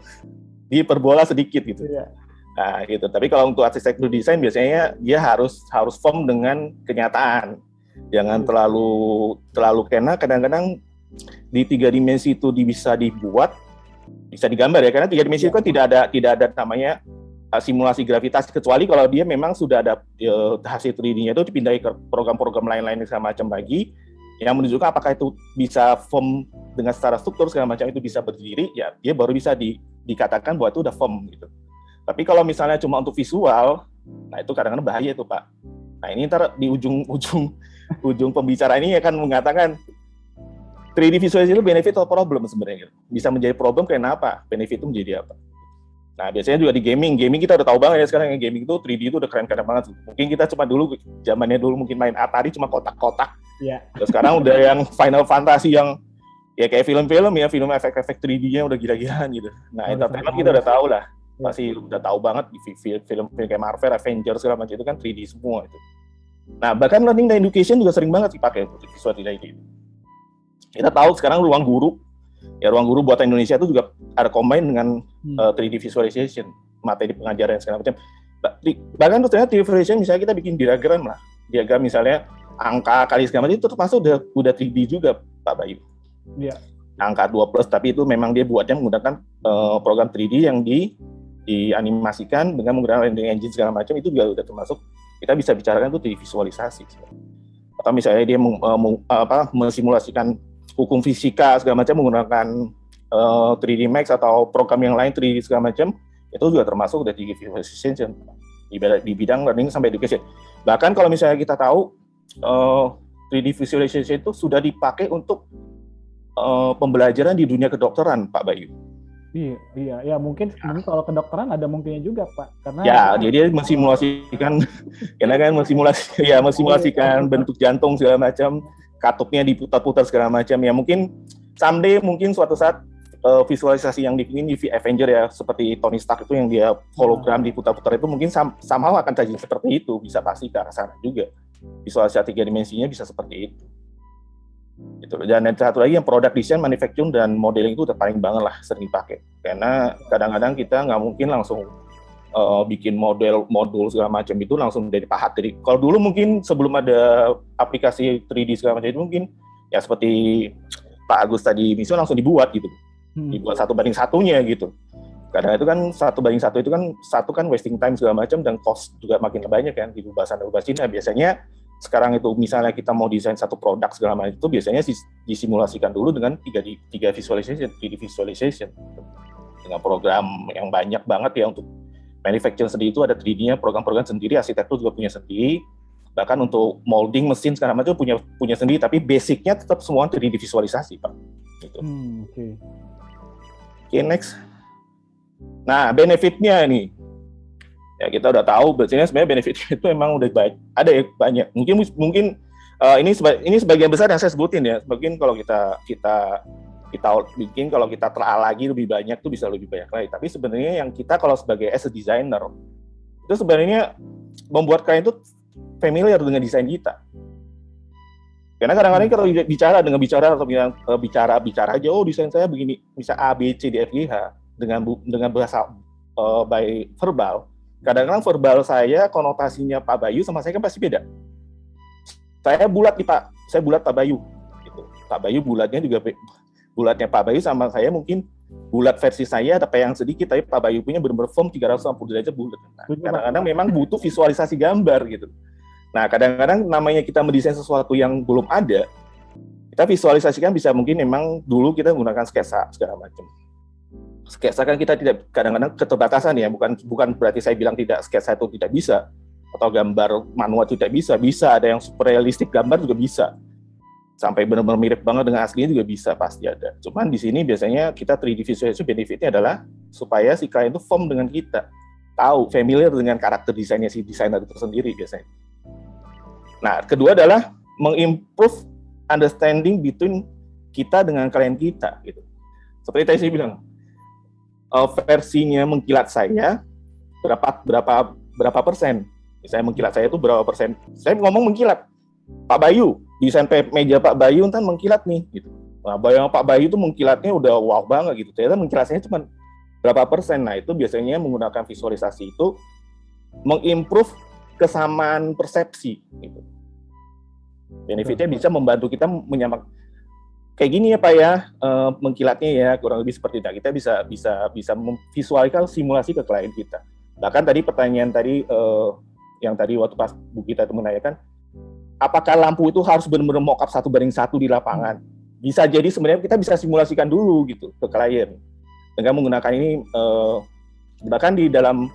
Diperbola sedikit gitu. Iya. Nah, gitu. Tapi kalau untuk arsitektur desain biasanya dia harus firm dengan kenyataan. Jangan terlalu kena. Kadang-kadang di 3 dimensi itu bisa digambar ya, karena 3 dimensi itu kan tidak ada namanya simulasi gravitasi, kecuali kalau dia memang sudah ada hasil 3D-nya itu dipindahi ke program-program lain-lain segala macam lagi yang menunjukkan apakah itu bisa firm dengan secara struktur segala macam itu bisa berdiri, ya dia baru bisa dikatakan bahwa itu udah firm gitu. Tapi kalau misalnya cuma untuk visual, nah itu kadang-kadang bahaya itu Pak. Nah ini ntar di ujung pembicara ini akan mengatakan 3D visualization itu benefit atau problem sebenarnya. Bisa menjadi problem karena apa? Benefit itu menjadi apa? Nah biasanya juga di gaming kita udah tahu banget ya sekarang yang gaming itu 3D itu udah keren-keren banget. Mungkin kita cuma zamannya dulu mungkin main Atari cuma kotak-kotak. Iya. Terus sekarang udah yang Final Fantasy yang ya kayak film-film ya, film efek-efek 3D-nya udah gila-gilaan gitu. Nah entertainment kita udah tahu lah. Pasti udah tahu banget di film kayak Marvel, Avengers segala macam itu kan 3D semua itu. Nah, bahkan learning dan education juga sering banget dipakai visual 3D itu. Kita tahu sekarang ruang guru buatan Indonesia itu juga ada combine dengan 3D visualization, materi pengajaran segala macam. Bahkan ternyata 3D visualization misalnya kita bikin diagram misalnya angka kali segala macam itu termasuk udah 3D juga Pak Bayu. Iya. Angka 2+, tapi itu memang dia buatnya menggunakan program 3D yang dianimasikan dengan menggunakan rendering engine segala macam, itu juga udah termasuk kita bisa bicarakan itu 3D visualisasi. Atau misalnya dia mensimulasikan hukum fisika segala macam menggunakan 3D Max atau program yang lain 3D segala macam, itu juga termasuk udah 3D visualization di bidang learning sampai education. Bahkan kalau misalnya kita tahu 3D visualization itu sudah dipakai untuk pembelajaran di dunia kedokteran, Pak Bayu. Iya, mungkin kalau kedokteran ada mungkinnya juga, Pak. Karena dia mensimulasikan, karena kan mensimulasikan bentuk jantung segala macam, katupnya diputar-putar segala macam. Ya mungkin someday, suatu saat visualisasi yang dibikin di Avenger ya, seperti Tony Stark itu yang dia hologram diputar-putar itu mungkin somehow akan jadi seperti itu, bisa pasti ke arah sana juga. Visualisasi 3 dimensinya bisa seperti itu. Itu. Dan satu lagi yang product design, manufacturing dan modeling itu udah paling banget lah sering dipakai. Karena kadang-kadang kita nggak mungkin langsung bikin modul segala macam itu langsung dari pahat. Jadi kalau dulu mungkin sebelum ada aplikasi 3D segala macam itu mungkin ya seperti Pak Agus tadi misalnya langsung dibuat gitu, dibuat 1:1 gitu. Kadang itu kan 1:1 itu kan wasting time segala macam dan cost juga makin banyak kan di bahasa Cina. Biasanya sekarang itu misalnya kita mau desain satu produk segala macam itu biasanya disimulasikan dulu dengan 3D visualization dengan program yang banyak banget ya untuk manufacturing sendiri itu ada 3D-nya, program-program sendiri, arsitektur juga punya sendiri, bahkan untuk molding mesin segala macam punya sendiri, tapi basicnya tetap semua 3D visualisasi Pak. Gitu. Oke, next. Nah, benefitnya nih. Ya kita udah tahu, biasanya sebenarnya benefit itu memang udah ada ya banyak. Mungkin ini sebagian besar yang saya sebutin ya. Mungkin kalau kita bikin kalau kita telah lagi lebih banyak tuh bisa lebih banyak lagi. Tapi sebenarnya yang kita kalau sebagai as a designer itu sebenarnya membuat klien itu familiar dengan desain kita. Karena kadang-kadang kalau bicara aja, oh desain saya begini, bisa A, B, C, D, F, G, H dengan bahasa by verbal. Kadang-kadang verbal saya konotasinya Pak Bayu sama saya kan pasti beda. Saya bulat nih Pak, saya bulat Pak Bayu. Gitu. Pak Bayu bulatnya bulatnya Pak Bayu sama saya mungkin bulat versi saya ada yang sedikit, tapi Pak Bayu punya benar-benar firm 360 derajat bulat. Nah, kadang-kadang memang butuh visualisasi gambar gitu. Nah, kadang-kadang namanya kita mendesain sesuatu yang belum ada, kita visualisasikan bisa mungkin memang dulu kita menggunakan sketsa segala macam. Sketsa kan kita tidak kadang-kadang keterbatasan ya, bukan berarti saya bilang tidak sketsa itu tidak bisa atau gambar manual tidak bisa ada yang super realistik gambar juga bisa. Sampai benar-benar mirip banget dengan aslinya juga bisa, pasti ada. Cuman di sini biasanya kita 3D visualization benefitnya adalah supaya si klien itu firm dengan kita, tahu familiar dengan karakter desainnya si desainer itu sendiri biasanya. Nah, kedua adalah mengimprove understanding between kita dengan klien kita gitu. Seperti tadi saya bilang, versinya mengkilat saya berapa persen? Misalnya mengkilat saya itu berapa persen? Saya ngomong mengkilat. Pak Bayu, desain meja Pak Bayu ntar mengkilat nih gitu. Nah, bayang Pak Bayu itu mengkilatnya udah wow banget gitu. Ternyata mengkilatnya cuma berapa persen. Nah, itu biasanya menggunakan visualisasi itu mengimprove kesamaan persepsi gitu. Benefitnya bisa membantu kita menyamak kayak gini ya Pak ya, mengkilatnya ya kurang lebih seperti itu. Kita bisa memvisualkan simulasi ke klien kita. Bahkan tadi pertanyaan tadi yang tadi waktu pas Bu Gita itu menanyakan, apakah lampu itu harus benar-benar mock-up 1:1 di lapangan? Bisa jadi sebenarnya kita bisa simulasikan dulu gitu ke klien dengan menggunakan ini. Bahkan di dalam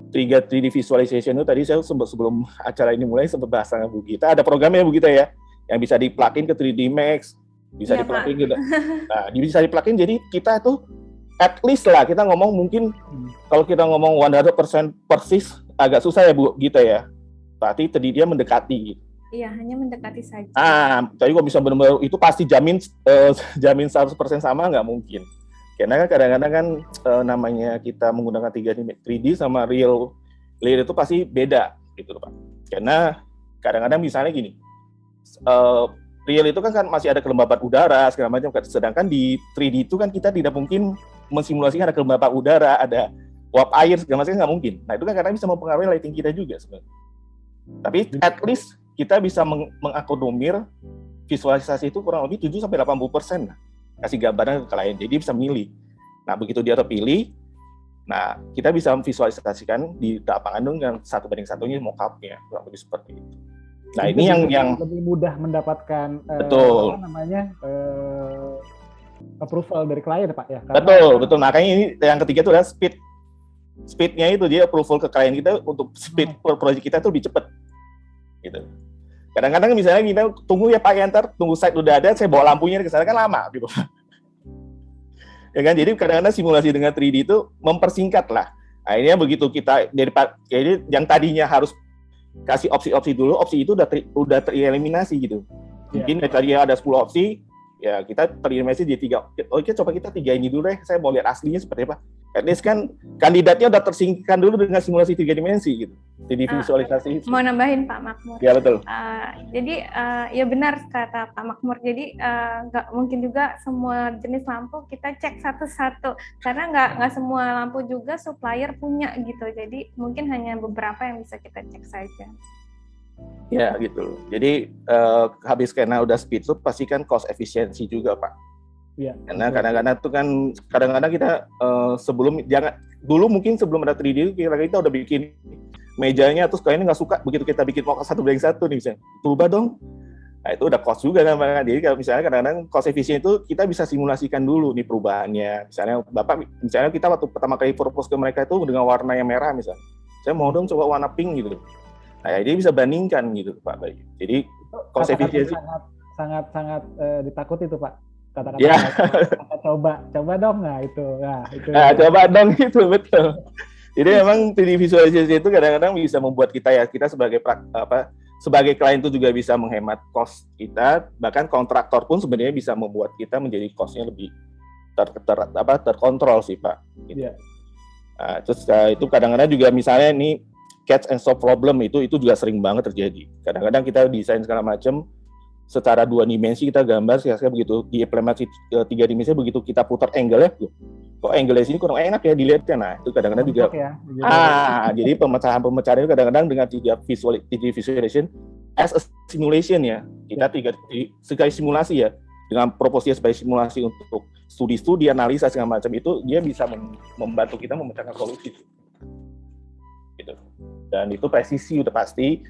3D visualization itu tadi saya sebelum acara ini mulai sempat bahas dengan Bu Gita, ada programnya Bu Gita ya, yang bisa di-plugin ke 3D Max, bisa di-plugin gitu. Nah, bisa di-plugin jadi kita tuh at least lah kita ngomong mungkin kalau kita ngomong 100% persis agak susah ya Bu Gita ya. Berarti tadi dia mendekati gitu. Iya, hanya mendekati saja. Tapi kalau bisa benar-benar itu pasti jamin 100% sama nggak mungkin. Karena kan kadang-kadang kan namanya kita menggunakan 3D sama real itu pasti beda gitu Pak. Karena kadang-kadang misalnya gini, real itu kan masih ada kelembaban udara segala macam, sedangkan di 3D itu kan kita tidak mungkin mensimulasikan ada kelembaban udara, ada uap air segala macam, nggak mungkin. Nah itu kan kadang bisa mempengaruhi lighting kita juga sebenarnya. Tapi at least kita bisa mengakomodir visualisasi itu kurang lebih 7-80% lah. Kasih gambaran ke klien, jadi bisa milih. Nah begitu dia terpilih, nah kita bisa visualisasikan di lapangan dengan 1:1 mock-up-nya, kurang lebih seperti itu. Nah ini yang lebih mudah mendapatkan betul. Approval dari klien Pak ya. Betul. Makanya ini yang ketiga itu adalah speednya itu, dia approval ke klien kita untuk speed project kita itu lebih cepat. Gitu. Kadang-kadang misalnya kita tunggu ya Pak Enter, tunggu site udah ada, saya bawa lampunya ke sana kan lama gitu. Ya kan, jadi kadang-kadang simulasi dengan 3D itu mempersingkat lah. Akhirnya begitu kita jadi yang tadinya harus kasih opsi-opsi dulu, opsi itu udah tereliminasi gitu. Mungkin tadinya ada 10 opsi, ya kita tereliminasi di 3. Oke, coba kita 3 ini dulu deh. Saya mau lihat aslinya seperti apa. At least kan kandidatnya udah tersingkirkan dulu dengan simulasi 3 dimensi gitu. Jadi visualisasi. Mau nambahin Pak Makmur. Ya betul. Jadi ya benar kata Pak Makmur. Jadi nggak mungkin juga semua jenis lampu kita cek satu-satu, karena nggak semua lampu juga supplier punya gitu. Jadi mungkin hanya beberapa yang bisa kita cek saja. Ya gitu. Jadi habis karena udah speed itu pasti kan cost efisiensi juga Pak. Ya, karena kadang-kadang kita dulu mungkin sebelum ada 3D kita udah bikin mejanya, terus kayaknya nggak suka begitu kita bikin mock 1:1 nih misalnya, berubah dong. Nah itu udah cost juga kan Pak. Jadi kalau misalnya kadang-kadang cost efisien itu kita bisa simulasikan dulu nih perubahannya. Misalnya kita waktu pertama kali propose ke mereka itu dengan warna yang merah misalnya, saya mau dong coba warna pink gitu. Nah jadi bisa bandingkan gitu Pak Bayu. Jadi cost efisiensi sangat ditakuti itu Pak. Kata-kata ya. coba dong, itu. Coba dong itu betul. Jadi memang 3D visualisasi itu kadang-kadang bisa membuat kita sebagai klien itu juga bisa menghemat cost kita, bahkan kontraktor pun sebenarnya bisa membuat kita menjadi cost-nya lebih terkontrol sih Pak. Gitu. Yeah. Nah, terus itu kadang-kadang juga misalnya ini catch and solve problem itu juga sering banget terjadi. Kadang-kadang kita desain segala macam secara 2 dimensi kita gambar, sekarang begitu diimplementasi 3 dimensi, begitu kita putar angle ya, kok angle sini kurang enak ya dilihatnya. Nah itu kadang-kadang juga jadi pemecahan itu kadang-kadang dengan 3D visualization as a simulation ya, kita sekali simulasi ya, dengan proposnya sebagai simulasi untuk studi analisa segala macam, itu dia bisa membantu kita memecahkan solusi gitu. Dan itu presisi udah pasti.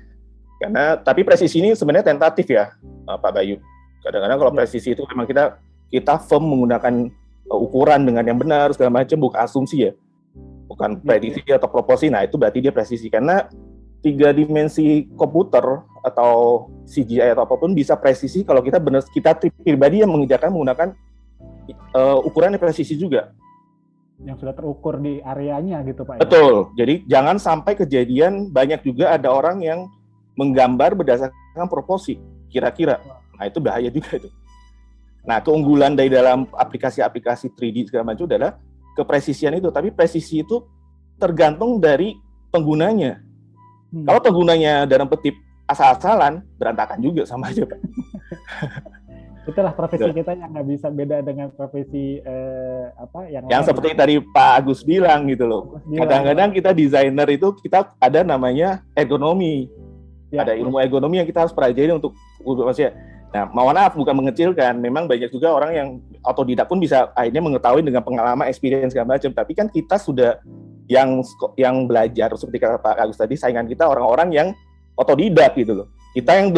Tapi presisi ini sebenarnya tentatif ya, Pak Bayu. Kadang-kadang kalau presisi itu memang kita firm menggunakan ukuran dengan yang benar segala macam, bukan asumsi ya, bukan prediksi atau proposi. Nah itu berarti dia presisi, karena 3 dimensi komputer atau CGI atau apapun bisa presisi kalau kita pribadi yang mengerjakan menggunakan ukuran yang presisi juga. Yang sudah terukur di areanya gitu Pak. Betul. Jadi jangan sampai kejadian banyak juga ada orang yang menggambar berdasarkan proporsi kira-kira. Nah itu bahaya juga itu. Nah keunggulan dari dalam aplikasi-aplikasi 3D segala macam adalah kepresisian itu, tapi presisi itu tergantung dari penggunanya. Kalau penggunanya dalam petik asal-asalan, berantakan juga sama aja Pak. Itulah profesi kita yang nggak bisa beda dengan profesi yang seperti tadi Pak Agus bilang gitu loh. Kadang-kadang kita desainer itu kita ada namanya ergonomi. Ada ilmu ergonomi yang kita harus pelajari untuk maksudnya. Nah, mohon maaf bukan mengecilkan, memang banyak juga orang yang otodidak pun bisa akhirnya mengetahui dengan pengalaman, experience segala macam. Tapi kan kita sudah yang belajar seperti kata Pak Agus tadi, saingan kita orang-orang yang otodidak gitu loh. Kita yang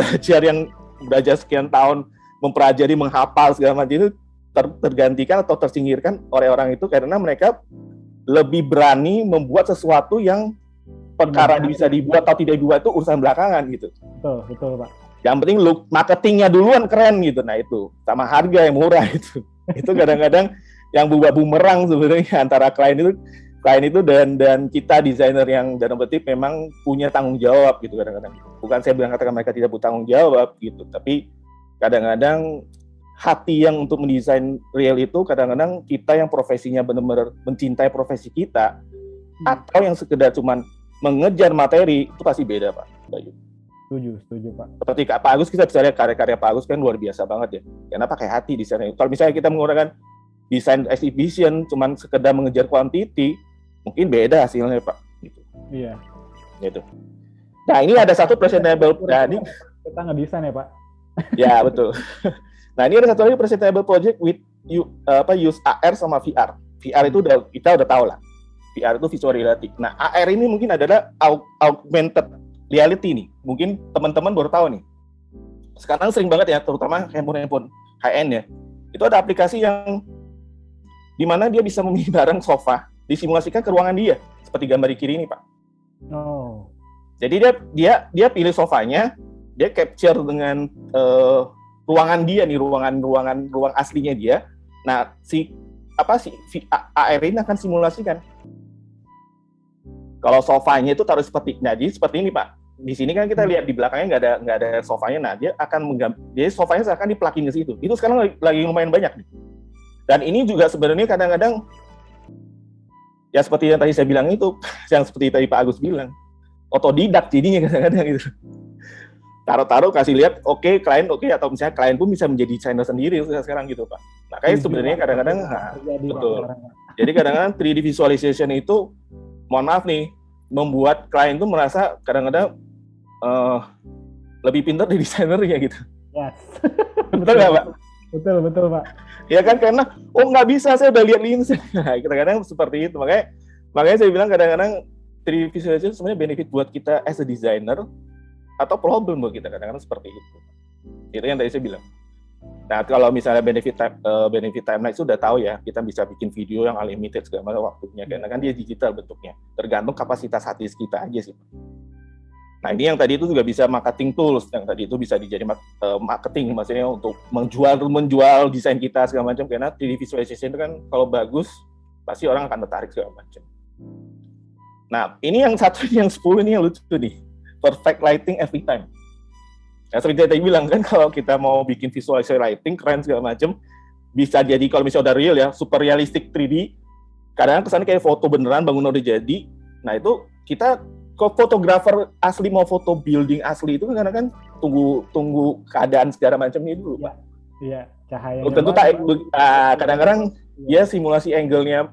belajar sekian tahun mempelajari, menghafal segala macam itu tergantikan atau tersingkirkan oleh orang itu karena mereka lebih berani membuat sesuatu yang perkara bisa dibuat atau tidak dibuat itu urusan belakangan gitu. Betul Pak. Yang penting look marketingnya duluan keren gitu. Nah itu sama harga yang murah itu. Itu kadang-kadang yang buat bumerang sebenarnya antara klien itu dan kita desainer yang dalam petik memang punya tanggung jawab gitu kadang-kadang. Bukan saya bilang katakan mereka tidak bertanggung jawab gitu, tapi kadang-kadang hati yang untuk mendesain real itu kadang-kadang kita yang profesinya benar-benar mencintai profesi kita, atau yang sekedar cuman mengejar materi, itu pasti beda, Pak Bayu. Setuju Pak. Seperti Pak Agus, kita bisa lihat karya-karya Pak Agus kan luar biasa banget ya. Karena pakai hati desainnya. Kalau misalnya kita menggunakan desain exhibition cuman sekedar mengejar quantity, mungkin beda hasilnya, Pak. Gitu. Iya. Gitu. Nah, ini ada satu presentable. Nah, ini kita ngedesain ya, Pak. ya betul. Nah, ini ada satu lagi presentable project with use AR sama VR. VR itu kita udah tahu lah. VR itu visual reality. Nah, AR ini mungkin adalah augmented reality nih. Mungkin teman-teman baru tahu nih. Sekarang sering banget ya, terutama handphone high-end ya. Itu ada aplikasi yang dimana dia bisa memilih barang sofa, disimulasikan ke ruangan dia, seperti gambar di kiri ini, Pak. Oh. Jadi dia pilih sofanya, dia capture dengan ruangan dia nih, ruang aslinya dia. Nah, AR ini akan simulasikan. Kalau sofanya itu taruh seperti ini, Pak. Di sini kan kita lihat di belakangnya nggak ada sofanya. Nah, dia sofanya akan diplakin ke situ. Itu sekarang lagi lumayan banyak nih. Dan ini juga sebenarnya kadang-kadang ya seperti yang tadi saya bilang itu, yang seperti tadi Pak Agus bilang, otodidak jadinya kadang-kadang gitu. Taruh kasih lihat, oke, klien oke, atau misalnya klien pun bisa menjadi desainer sendiri sekarang gitu, Pak. Nah, kayak sebenarnya kadang-kadang betul. Jadi kadang-kadang 3D visualization itu, mohon maaf nih, membuat klien tuh merasa kadang-kadang lebih pintar dari desainernya gitu. Yes. Betul nggak, Pak? Betul, Pak. Ya kan, karena nggak bisa, saya udah lihat link. Nah, kadang-kadang seperti itu. Makanya saya bilang kadang-kadang 3D visualization sebenarnya benefit buat kita as a designer atau problem buat kita, kadang-kadang seperti itu. Itu yang tadi saya bilang. Nah, kalau misalnya benefit timeline itu udah tahu ya, kita bisa bikin video yang unlimited segala macam waktunya, karena kan dia digital bentuknya. Tergantung kapasitas hard disk kita aja sih. Nah, ini yang tadi itu juga bisa marketing tools, yang tadi itu bisa dijadi marketing, maksudnya untuk menjual desain kita segala macam, karena 3D visualization itu kan kalau bagus, pasti orang akan tertarik segala macam. Nah, ini yang satu, yang 10 ini yang lucu nih, perfect lighting every time. Nah, seperti tadi bilang kan, kalau kita mau bikin visualisasi lighting, keren segala macam, bisa jadi kalau misalnya udah real ya, super realistic 3D, kadang-kadang kesannya kayak foto beneran, bangunan udah jadi. Nah, itu kita kalau fotografer asli mau foto building asli itu kan tunggu keadaan segala macamnya dulu, Pak. Iya, cahaya. Tentu tak kadang-kadang ya simulasi angle-nya,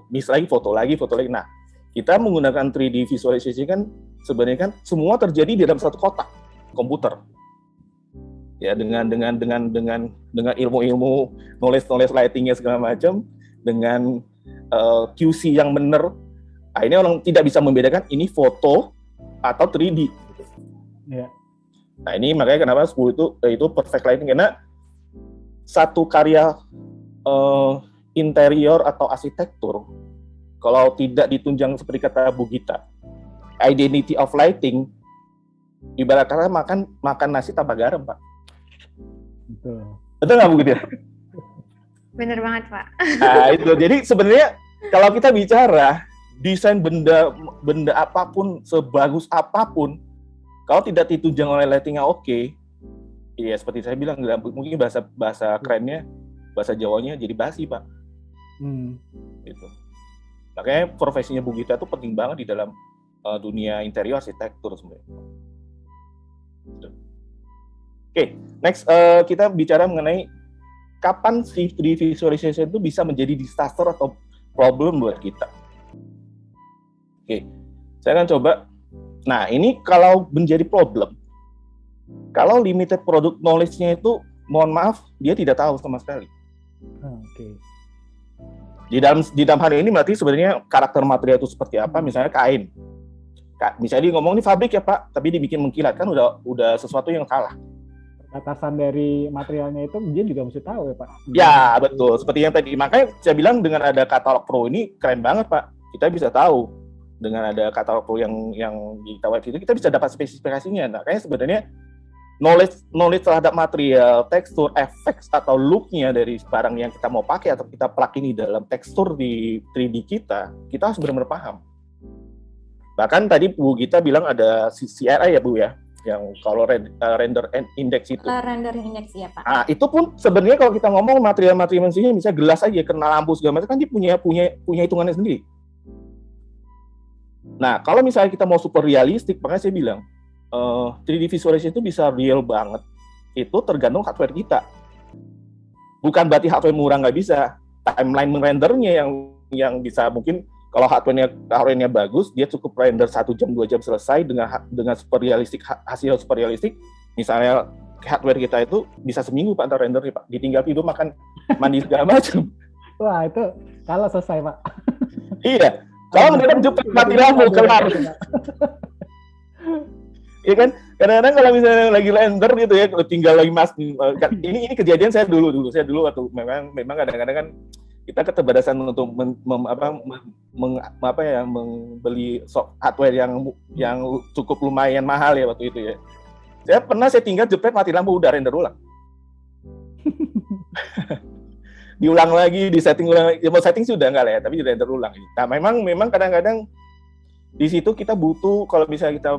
miss lagi foto lagi. Nah, kita menggunakan 3D visualization kan sebenarnya kan semua terjadi di dalam satu kotak komputer. Ya, dengan ilmu-ilmu knowledge lighting-nya segala macam, dengan QC yang benar. Ini orang tidak bisa membedakan ini foto atau 3D. Yeah. Nah, ini makanya kenapa 10 itu perfect lighting, karena satu karya interior atau arsitektur kalau tidak ditunjang seperti kata Bu Gita, identity of lighting, ibarat kata makan nasi tanpa garam, Pak. Betul nggak Bu Gita? Bener banget, Pak. Nah, itu. Jadi sebenarnya kalau kita bicara desain benda apapun, sebagus apapun, kalau tidak ditunjang oleh lighting-nya oke, ya seperti saya bilang, mungkin bahasa kerennya, bahasa Jawanya jadi basi, Pak. Gitu. Makanya profesinya Bu Gita itu penting banget di dalam dunia interior arsitektur sebenarnya. Oke, next kita bicara mengenai kapan si 3D visualization itu bisa menjadi disaster atau problem buat kita. Oke, saya akan coba. Nah, ini kalau menjadi problem, kalau limited product knowledge-nya itu, mohon maaf, dia tidak tahu sama sekali. Oke. Di dalam hal ini berarti sebenarnya karakter material itu seperti apa, misalnya kain. Misalnya dia ngomong ini fabrik ya Pak, tapi dibikin mengkilat, kan udah sesuatu yang salah. Batasan dari materialnya itu dia juga mesti tahu ya Pak. Ya, betul. Seperti yang tadi. Makanya saya bilang dengan ada katalog pro ini keren banget Pak. Kita bisa tahu. Dengan ada katalog pro yang di web itu, kita bisa dapat spesifikasinya. Nah, kayaknya sebenarnya knowledge terhadap material, tekstur, efek atau look-nya dari barang yang kita mau pakai atau kita plug ini dalam tekstur di 3D kita harus benar-benar paham. Bahkan tadi Bu Gita bilang ada CRI ya Bu ya, yang kalau render index itu. Render index ya Pak. Ah, itu pun sebenarnya kalau kita ngomong material-material mesinnya misalnya gelas aja kena lampu segala macam kan dia punya hitungannya sendiri. Nah, kalau misalnya kita mau super realistik, makanya saya bilang 3D visualization itu bisa real banget. Itu tergantung hardware kita. Bukan berarti hardware murah nggak bisa. Timeline merendernya yang bisa mungkin kalau hardware-nya bagus, dia cukup render 1 jam 2 jam selesai dengan super realistik, hasil super realistik. Misalnya hardware kita itu bisa seminggu Pak antar rendernya Pak. Ditinggal tidur makan mandi segala macam. Wah, itu kalau selesai, Pak. Iya. Kalau mereka jepit mati lampu kelar. Iya kan? Kadang-kadang kalau misalnya lagi render gitu ya, tinggal lagi ini kejadian saya dulu waktu memang kadang-kadang kan kita keterbatasan untuk membeli hardware yang cukup lumayan mahal ya waktu itu ya. Saya tinggal jepret mati lampu udah render ulang. Diulang lagi, disetting ulang. Ya mau setting sudah enggak lah ya, tapi di render ulang. Nah, memang kadang-kadang di situ kita butuh kalau misalnya kita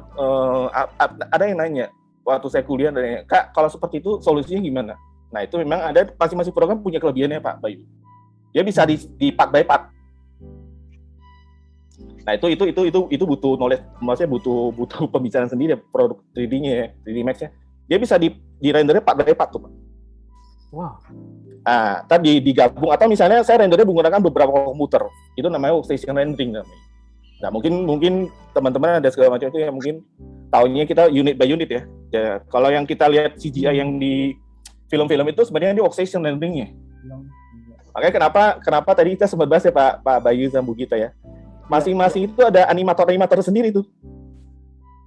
ada yang nanya waktu saya kuliah nanya, Kak, kalau seperti itu solusinya gimana? Nah, itu memang ada masing-masing program punya kelebihannya Pak Bayu. Dia bisa di part by part. Nah, itu butuh knowledge, maksudnya butuh pembicaraan sendiri produk 3D-nya ya, 3D Max-nya. Dia bisa di rendernya part by part tuh, Pak. Wow. Ah, tadi digabung atau misalnya saya rendernya menggunakan beberapa komputer. Itu namanya workstation rendering namanya. Nah, mungkin teman-teman ada segala macam itu yang mungkin tahunya kita unit by unit ya. Kalau yang kita lihat CGI yang di film-film itu sebenarnya di workstation rendering-nya. Makanya kenapa tadi kita sempat bahas ya Pak Bayu dan Bu Gita ya. Masing-masing itu ada animator sendiri tuh.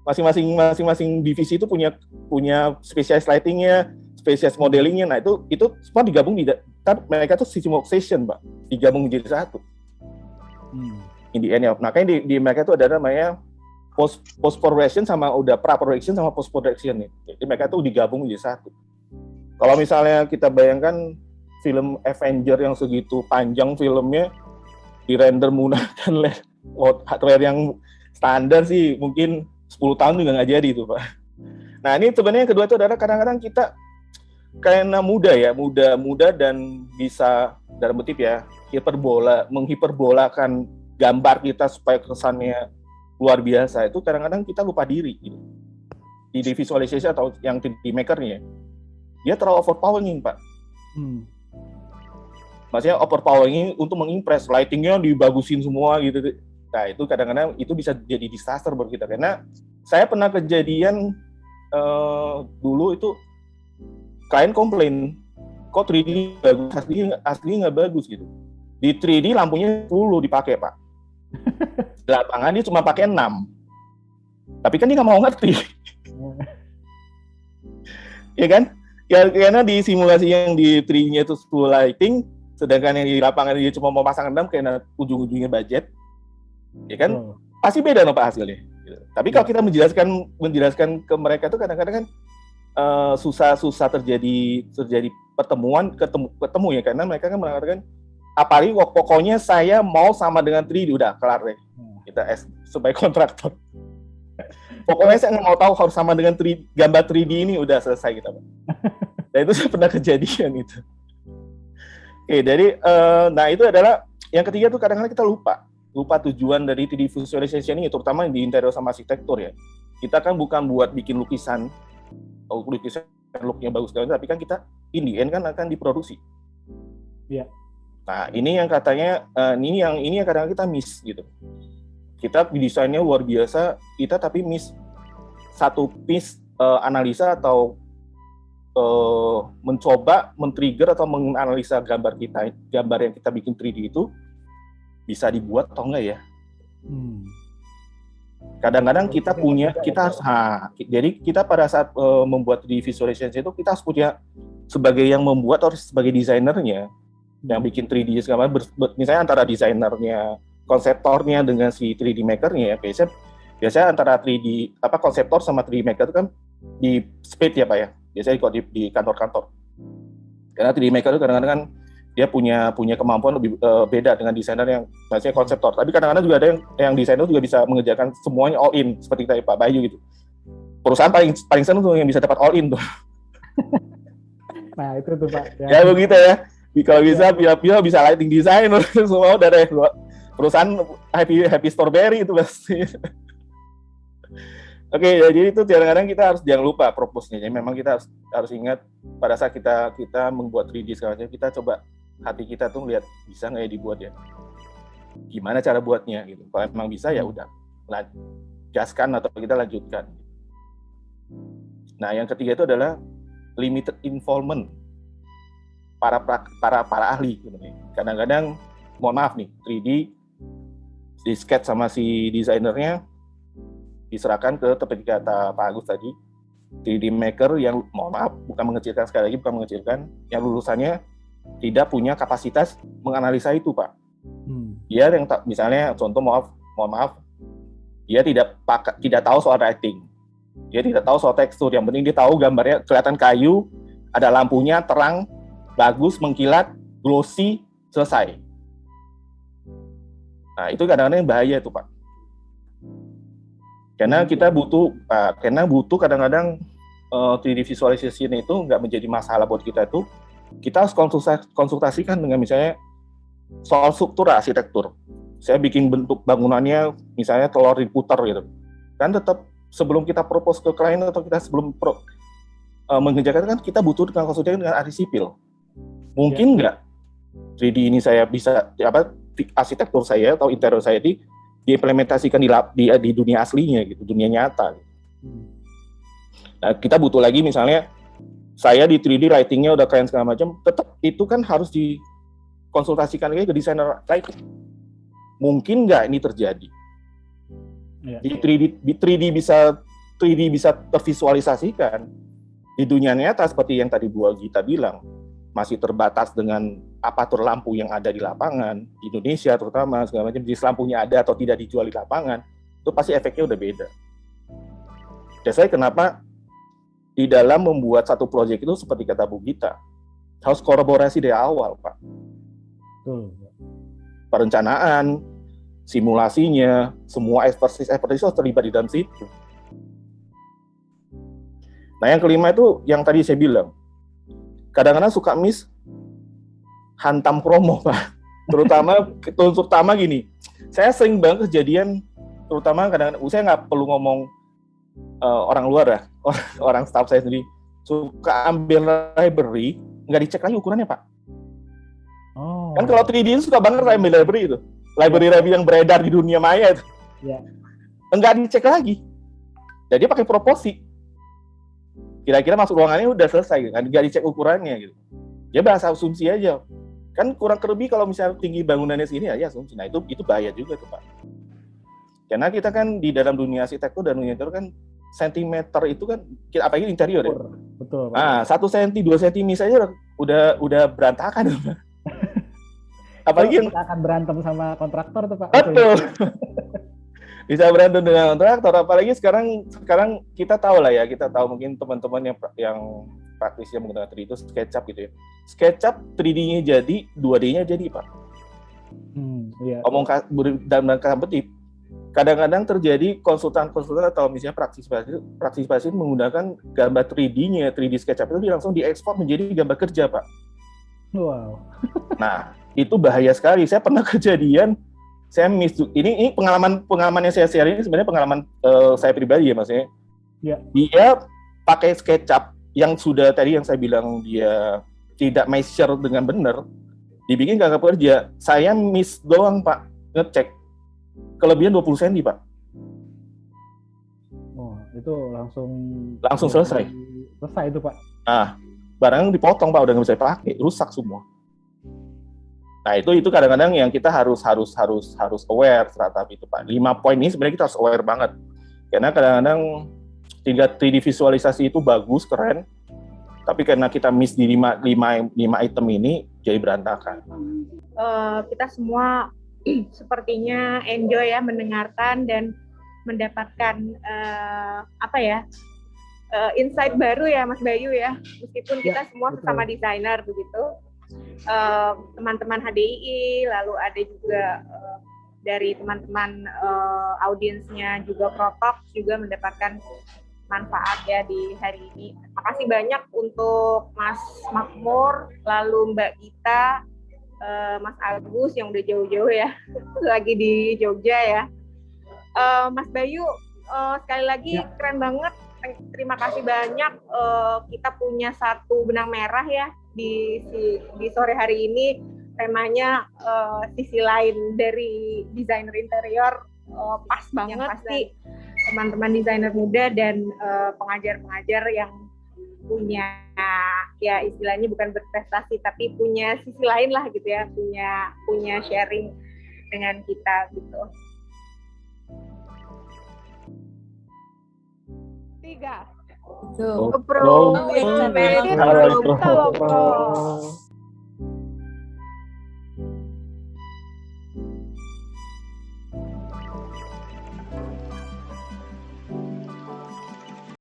Masing-masing divisi itu punya spesialis lighting-nya, spesialis modeling-nya. Nah, itu semua digabung mereka tuh sistem workstation, Pak. Digabung menjadi satu. In the end ya. Makanya di mereka itu ada namanya post production sama udah pra production sama post production nih. Jadi mereka tuh digabung menjadi satu. Kalau misalnya kita bayangkan film Avenger yang segitu panjang filmnya di-render menggunakan hardware yang standar sih mungkin 10 tahun juga nggak jadi itu Pak. Nah ini sebenarnya yang kedua itu adalah kadang-kadang kita karena muda dan bisa dalam kutip ya menghiperbolakan gambar kita supaya kesannya luar biasa itu kadang-kadang kita lupa diri gitu. Di visualization atau yang 3D maker-nya dia terlalu overpowering Pak. Maksudnya overpowering untuk mengimpress, lighting-nya dibagusin semua gitu. Nah itu kadang-kadang itu bisa jadi disaster buat kita karena saya pernah kejadian dulu itu klien komplain kok 3D bagus asli nggak bagus gitu. Di 3D lampunya 10 dipakai Pak. Di lapangan dia cuma pakai 6. Tapi kan dia nggak mau ngerti. Ya kan? Karena di simulasi yang di 3D-nya itu 10 lighting, sedangkan yang di lapangan dia cuma mau pasang 6 karena ujung-ujungnya budget. Ya kan? Pasti beda no Pak hasilnya. Gitu. Tapi kalau kita menjelaskan ke mereka itu kadang-kadang kan susah terjadi ketemu ya karena mereka kan mengatakan apalagi pokoknya saya mau sama dengan 3D udah kelar deh. Kita sebagai kontraktor. Pokoknya saya nggak mau tahu harus sama dengan gambar 3D ini udah selesai kita Pak. Dan itu pernah kejadian itu. Oke, jadi nah itu adalah yang ketiga tuh kadang-kadang kita lupa tujuan dari 3D visualization ini terutama di interior sama arsitektur ya. Kita kan bukan buat bikin lukisan looknya bagus tapi kan kita in the end kan akan diproduksi. Iya. Nah ini yang katanya ini yang kadang-kadang kita miss gitu. Kita desainnya luar biasa, kita tapi miss satu piece analisa atau mencoba men-trigger atau menganalisa gambar yang kita bikin 3D itu bisa dibuat atau enggak ya? Kadang-kadang jadi kita pada saat membuat 3D visualization itu kita harus punya sebagai yang membuat atau sebagai desainernya yang bikin 3D segala misalnya antara desainernya, konseptornya dengan si 3D maker-nya ya biasanya antara konseptor sama 3D maker itu kan di split ya Pak ya. Biasanya di kantor-kantor. Karena 3D maker itu kadang-kadang kan dia punya kemampuan lebih beda dengan desainer yang maksudnya konseptor. Tapi kadang-kadang juga ada yang desainer juga bisa mengerjakan semuanya all in seperti tadi Pak Bayu gitu. perusahaan paling senang tuh yang bisa dapat all in tuh. Nah, itu tuh Pak. Ya begitu ya. Kalau bisa pila-pila bisa lighting design semua udah deh. Perusahaan happy strawberry itu pasti. Oke, jadi itu kadang-kadang kita harus jangan lupa propose-nya. Jadi memang kita harus ingat pada saat kita membuat 3D sekarang, kita coba hati kita tuh lihat bisa nggak ya dibuat ya. Gimana cara buatnya gitu. Kalau memang bisa ya udah gaskan atau kita lanjutkan. Nah, yang ketiga itu adalah limited involvement para ahli gitu nih. Kadang-kadang mohon maaf nih, 3D di sketch sama si desainernya diserahkan ke seperti kata Pak Agus tadi, 3D maker yang mohon maaf bukan mengecilkan, sekali lagi bukan mengecilkan, yang lulusannya tidak punya kapasitas menganalisa itu, Pak. Dia yang misalnya contoh mohon maaf dia tidak tahu soal writing. Dia tidak tahu soal tekstur, yang penting dia tahu gambarnya kelihatan kayu, ada lampunya, terang, bagus, mengkilat, glossy, selesai. Nah, itu kadang-kadang bahaya tuh, Pak. Karena kita butuh kadang-kadang 3D visualization itu nggak menjadi masalah buat kita itu. Kita harus konsultasikan dengan misalnya soal struktur arsitektur. Saya bikin bentuk bangunannya misalnya telur diputar gitu. Kan tetap sebelum kita propose ke klien atau kita sebelum mengerjakan kan kita butuh konsultasi dengan ahli sipil. Mungkin nggak 3D ini saya bisa arsitektur saya atau interior saya diimplementasikan di dunia aslinya gitu, dunia nyata. Nah, kita butuh lagi misalnya saya di 3D lighting-nya udah keren segala macam, tetap itu kan harus dikonsultasikan lagi ke desainer lighting. Mungkin nggak ini terjadi? Ya. Di 3D bisa tervisualisasikan di dunia nyata seperti yang tadi Bu Gita bilang, masih terbatas dengan apatur lampu yang ada di lapangan di Indonesia terutama segala macam, jenis lampunya ada atau tidak dijual di lapangan, itu pasti efeknya udah beda. That's why kenapa di dalam membuat satu proyek itu seperti kata Bu Gita harus kolaborasi dari awal, Pak. Perencanaan, simulasinya, semua expertise harus terlibat di dalam situ. Nah, yang kelima itu yang tadi saya bilang, kadang-kadang suka miss hantam promo, Pak. Terutama gini, saya sering banget kejadian, terutama kadang-kadang, saya nggak perlu ngomong orang luar ya, orang staff saya sendiri, suka ambil library, nggak dicek lagi ukurannya, Pak. Kan kalau 3D itu suka banget ambil library itu. Library yang beredar di dunia maya itu. Ya. Enggak dicek lagi. Jadi pakai proposi. Kira-kira masuk ruangannya udah selesai, kan? Enggak dicek ukurannya gitu. Ya bahasa asumsi aja. Kan kurang lebih kalau misalnya tinggi bangunannya segini ya asumsi. Nah, itu bahaya juga tuh, Pak. Karena kita kan di dalam dunia arsitektur dan dunia interior kan sentimeter itu kan apalagi interior ya. Betul. Nah, 1 cm, 2 cm saja udah berantakan. Apalagi yang akan berantem sama kontraktor tuh, Pak. Betul. Bisa berantem dengan kontraktor, apalagi sekarang kita tahu lah ya, kita tahu mungkin teman-teman yang praktisi yang menggunakan 3D itu SketchUp gitu ya. SketchUp 3D-nya jadi, 2D-nya jadi, Pak. Iya. Omong dalam petik, kadang-kadang terjadi konsultan atau misalnya praktisi menggunakan gambar 3D-nya, 3D SketchUp itu langsung diekspor menjadi gambar kerja, Pak. Wow. Nah, itu bahaya sekali. Saya pernah kejadian, saya miss. Ini pengalaman yang saya share ini sebenarnya pengalaman saya pribadi ya, maksudnya. Ya. Dia pakai SketchUp yang sudah tadi yang saya bilang dia tidak measure dengan benar, dibikin gambar kerja. Saya miss doang, Pak, ngecek kelebihan 20 cm, Pak. Oh, itu langsung selesai. Selesai itu, Pak. Nah, barang dipotong, Pak, udah nggak bisa dipakai, rusak semua. Nah, itu kadang-kadang yang kita harus aware terhadap itu, Pak. 5 poin ini sebenarnya kita harus aware banget. Karena kadang-kadang 3D visualisasi itu bagus, keren, tapi karena kita miss di 5 item ini, jadi berantakan. Kita semua sepertinya enjoy ya mendengarkan dan mendapatkan insight baru ya, Mas Bayu ya. Meskipun kita semua sesama desainer begitu. Teman-teman HDII, lalu ada juga dari teman-teman audiensnya juga Protok juga mendapatkan manfaat ya di hari ini. Makasih banyak untuk Mas Makmur, lalu Mbak Gita, Mas Agus yang udah jauh-jauh ya, lagi di Jogja ya. Mas Bayu, sekali lagi keren banget. Terima kasih banyak. Kita punya satu benang merah ya di sore hari ini. Temanya sisi lain dari desainer interior, pas banget pasti teman-teman desainer muda dan pengajar-pengajar yang punya ya istilahnya bukan berprestasi tapi punya sisi lain lah gitu ya, punya sharing dengan kita gitu. 3 Go. Pro. Halo, Pro.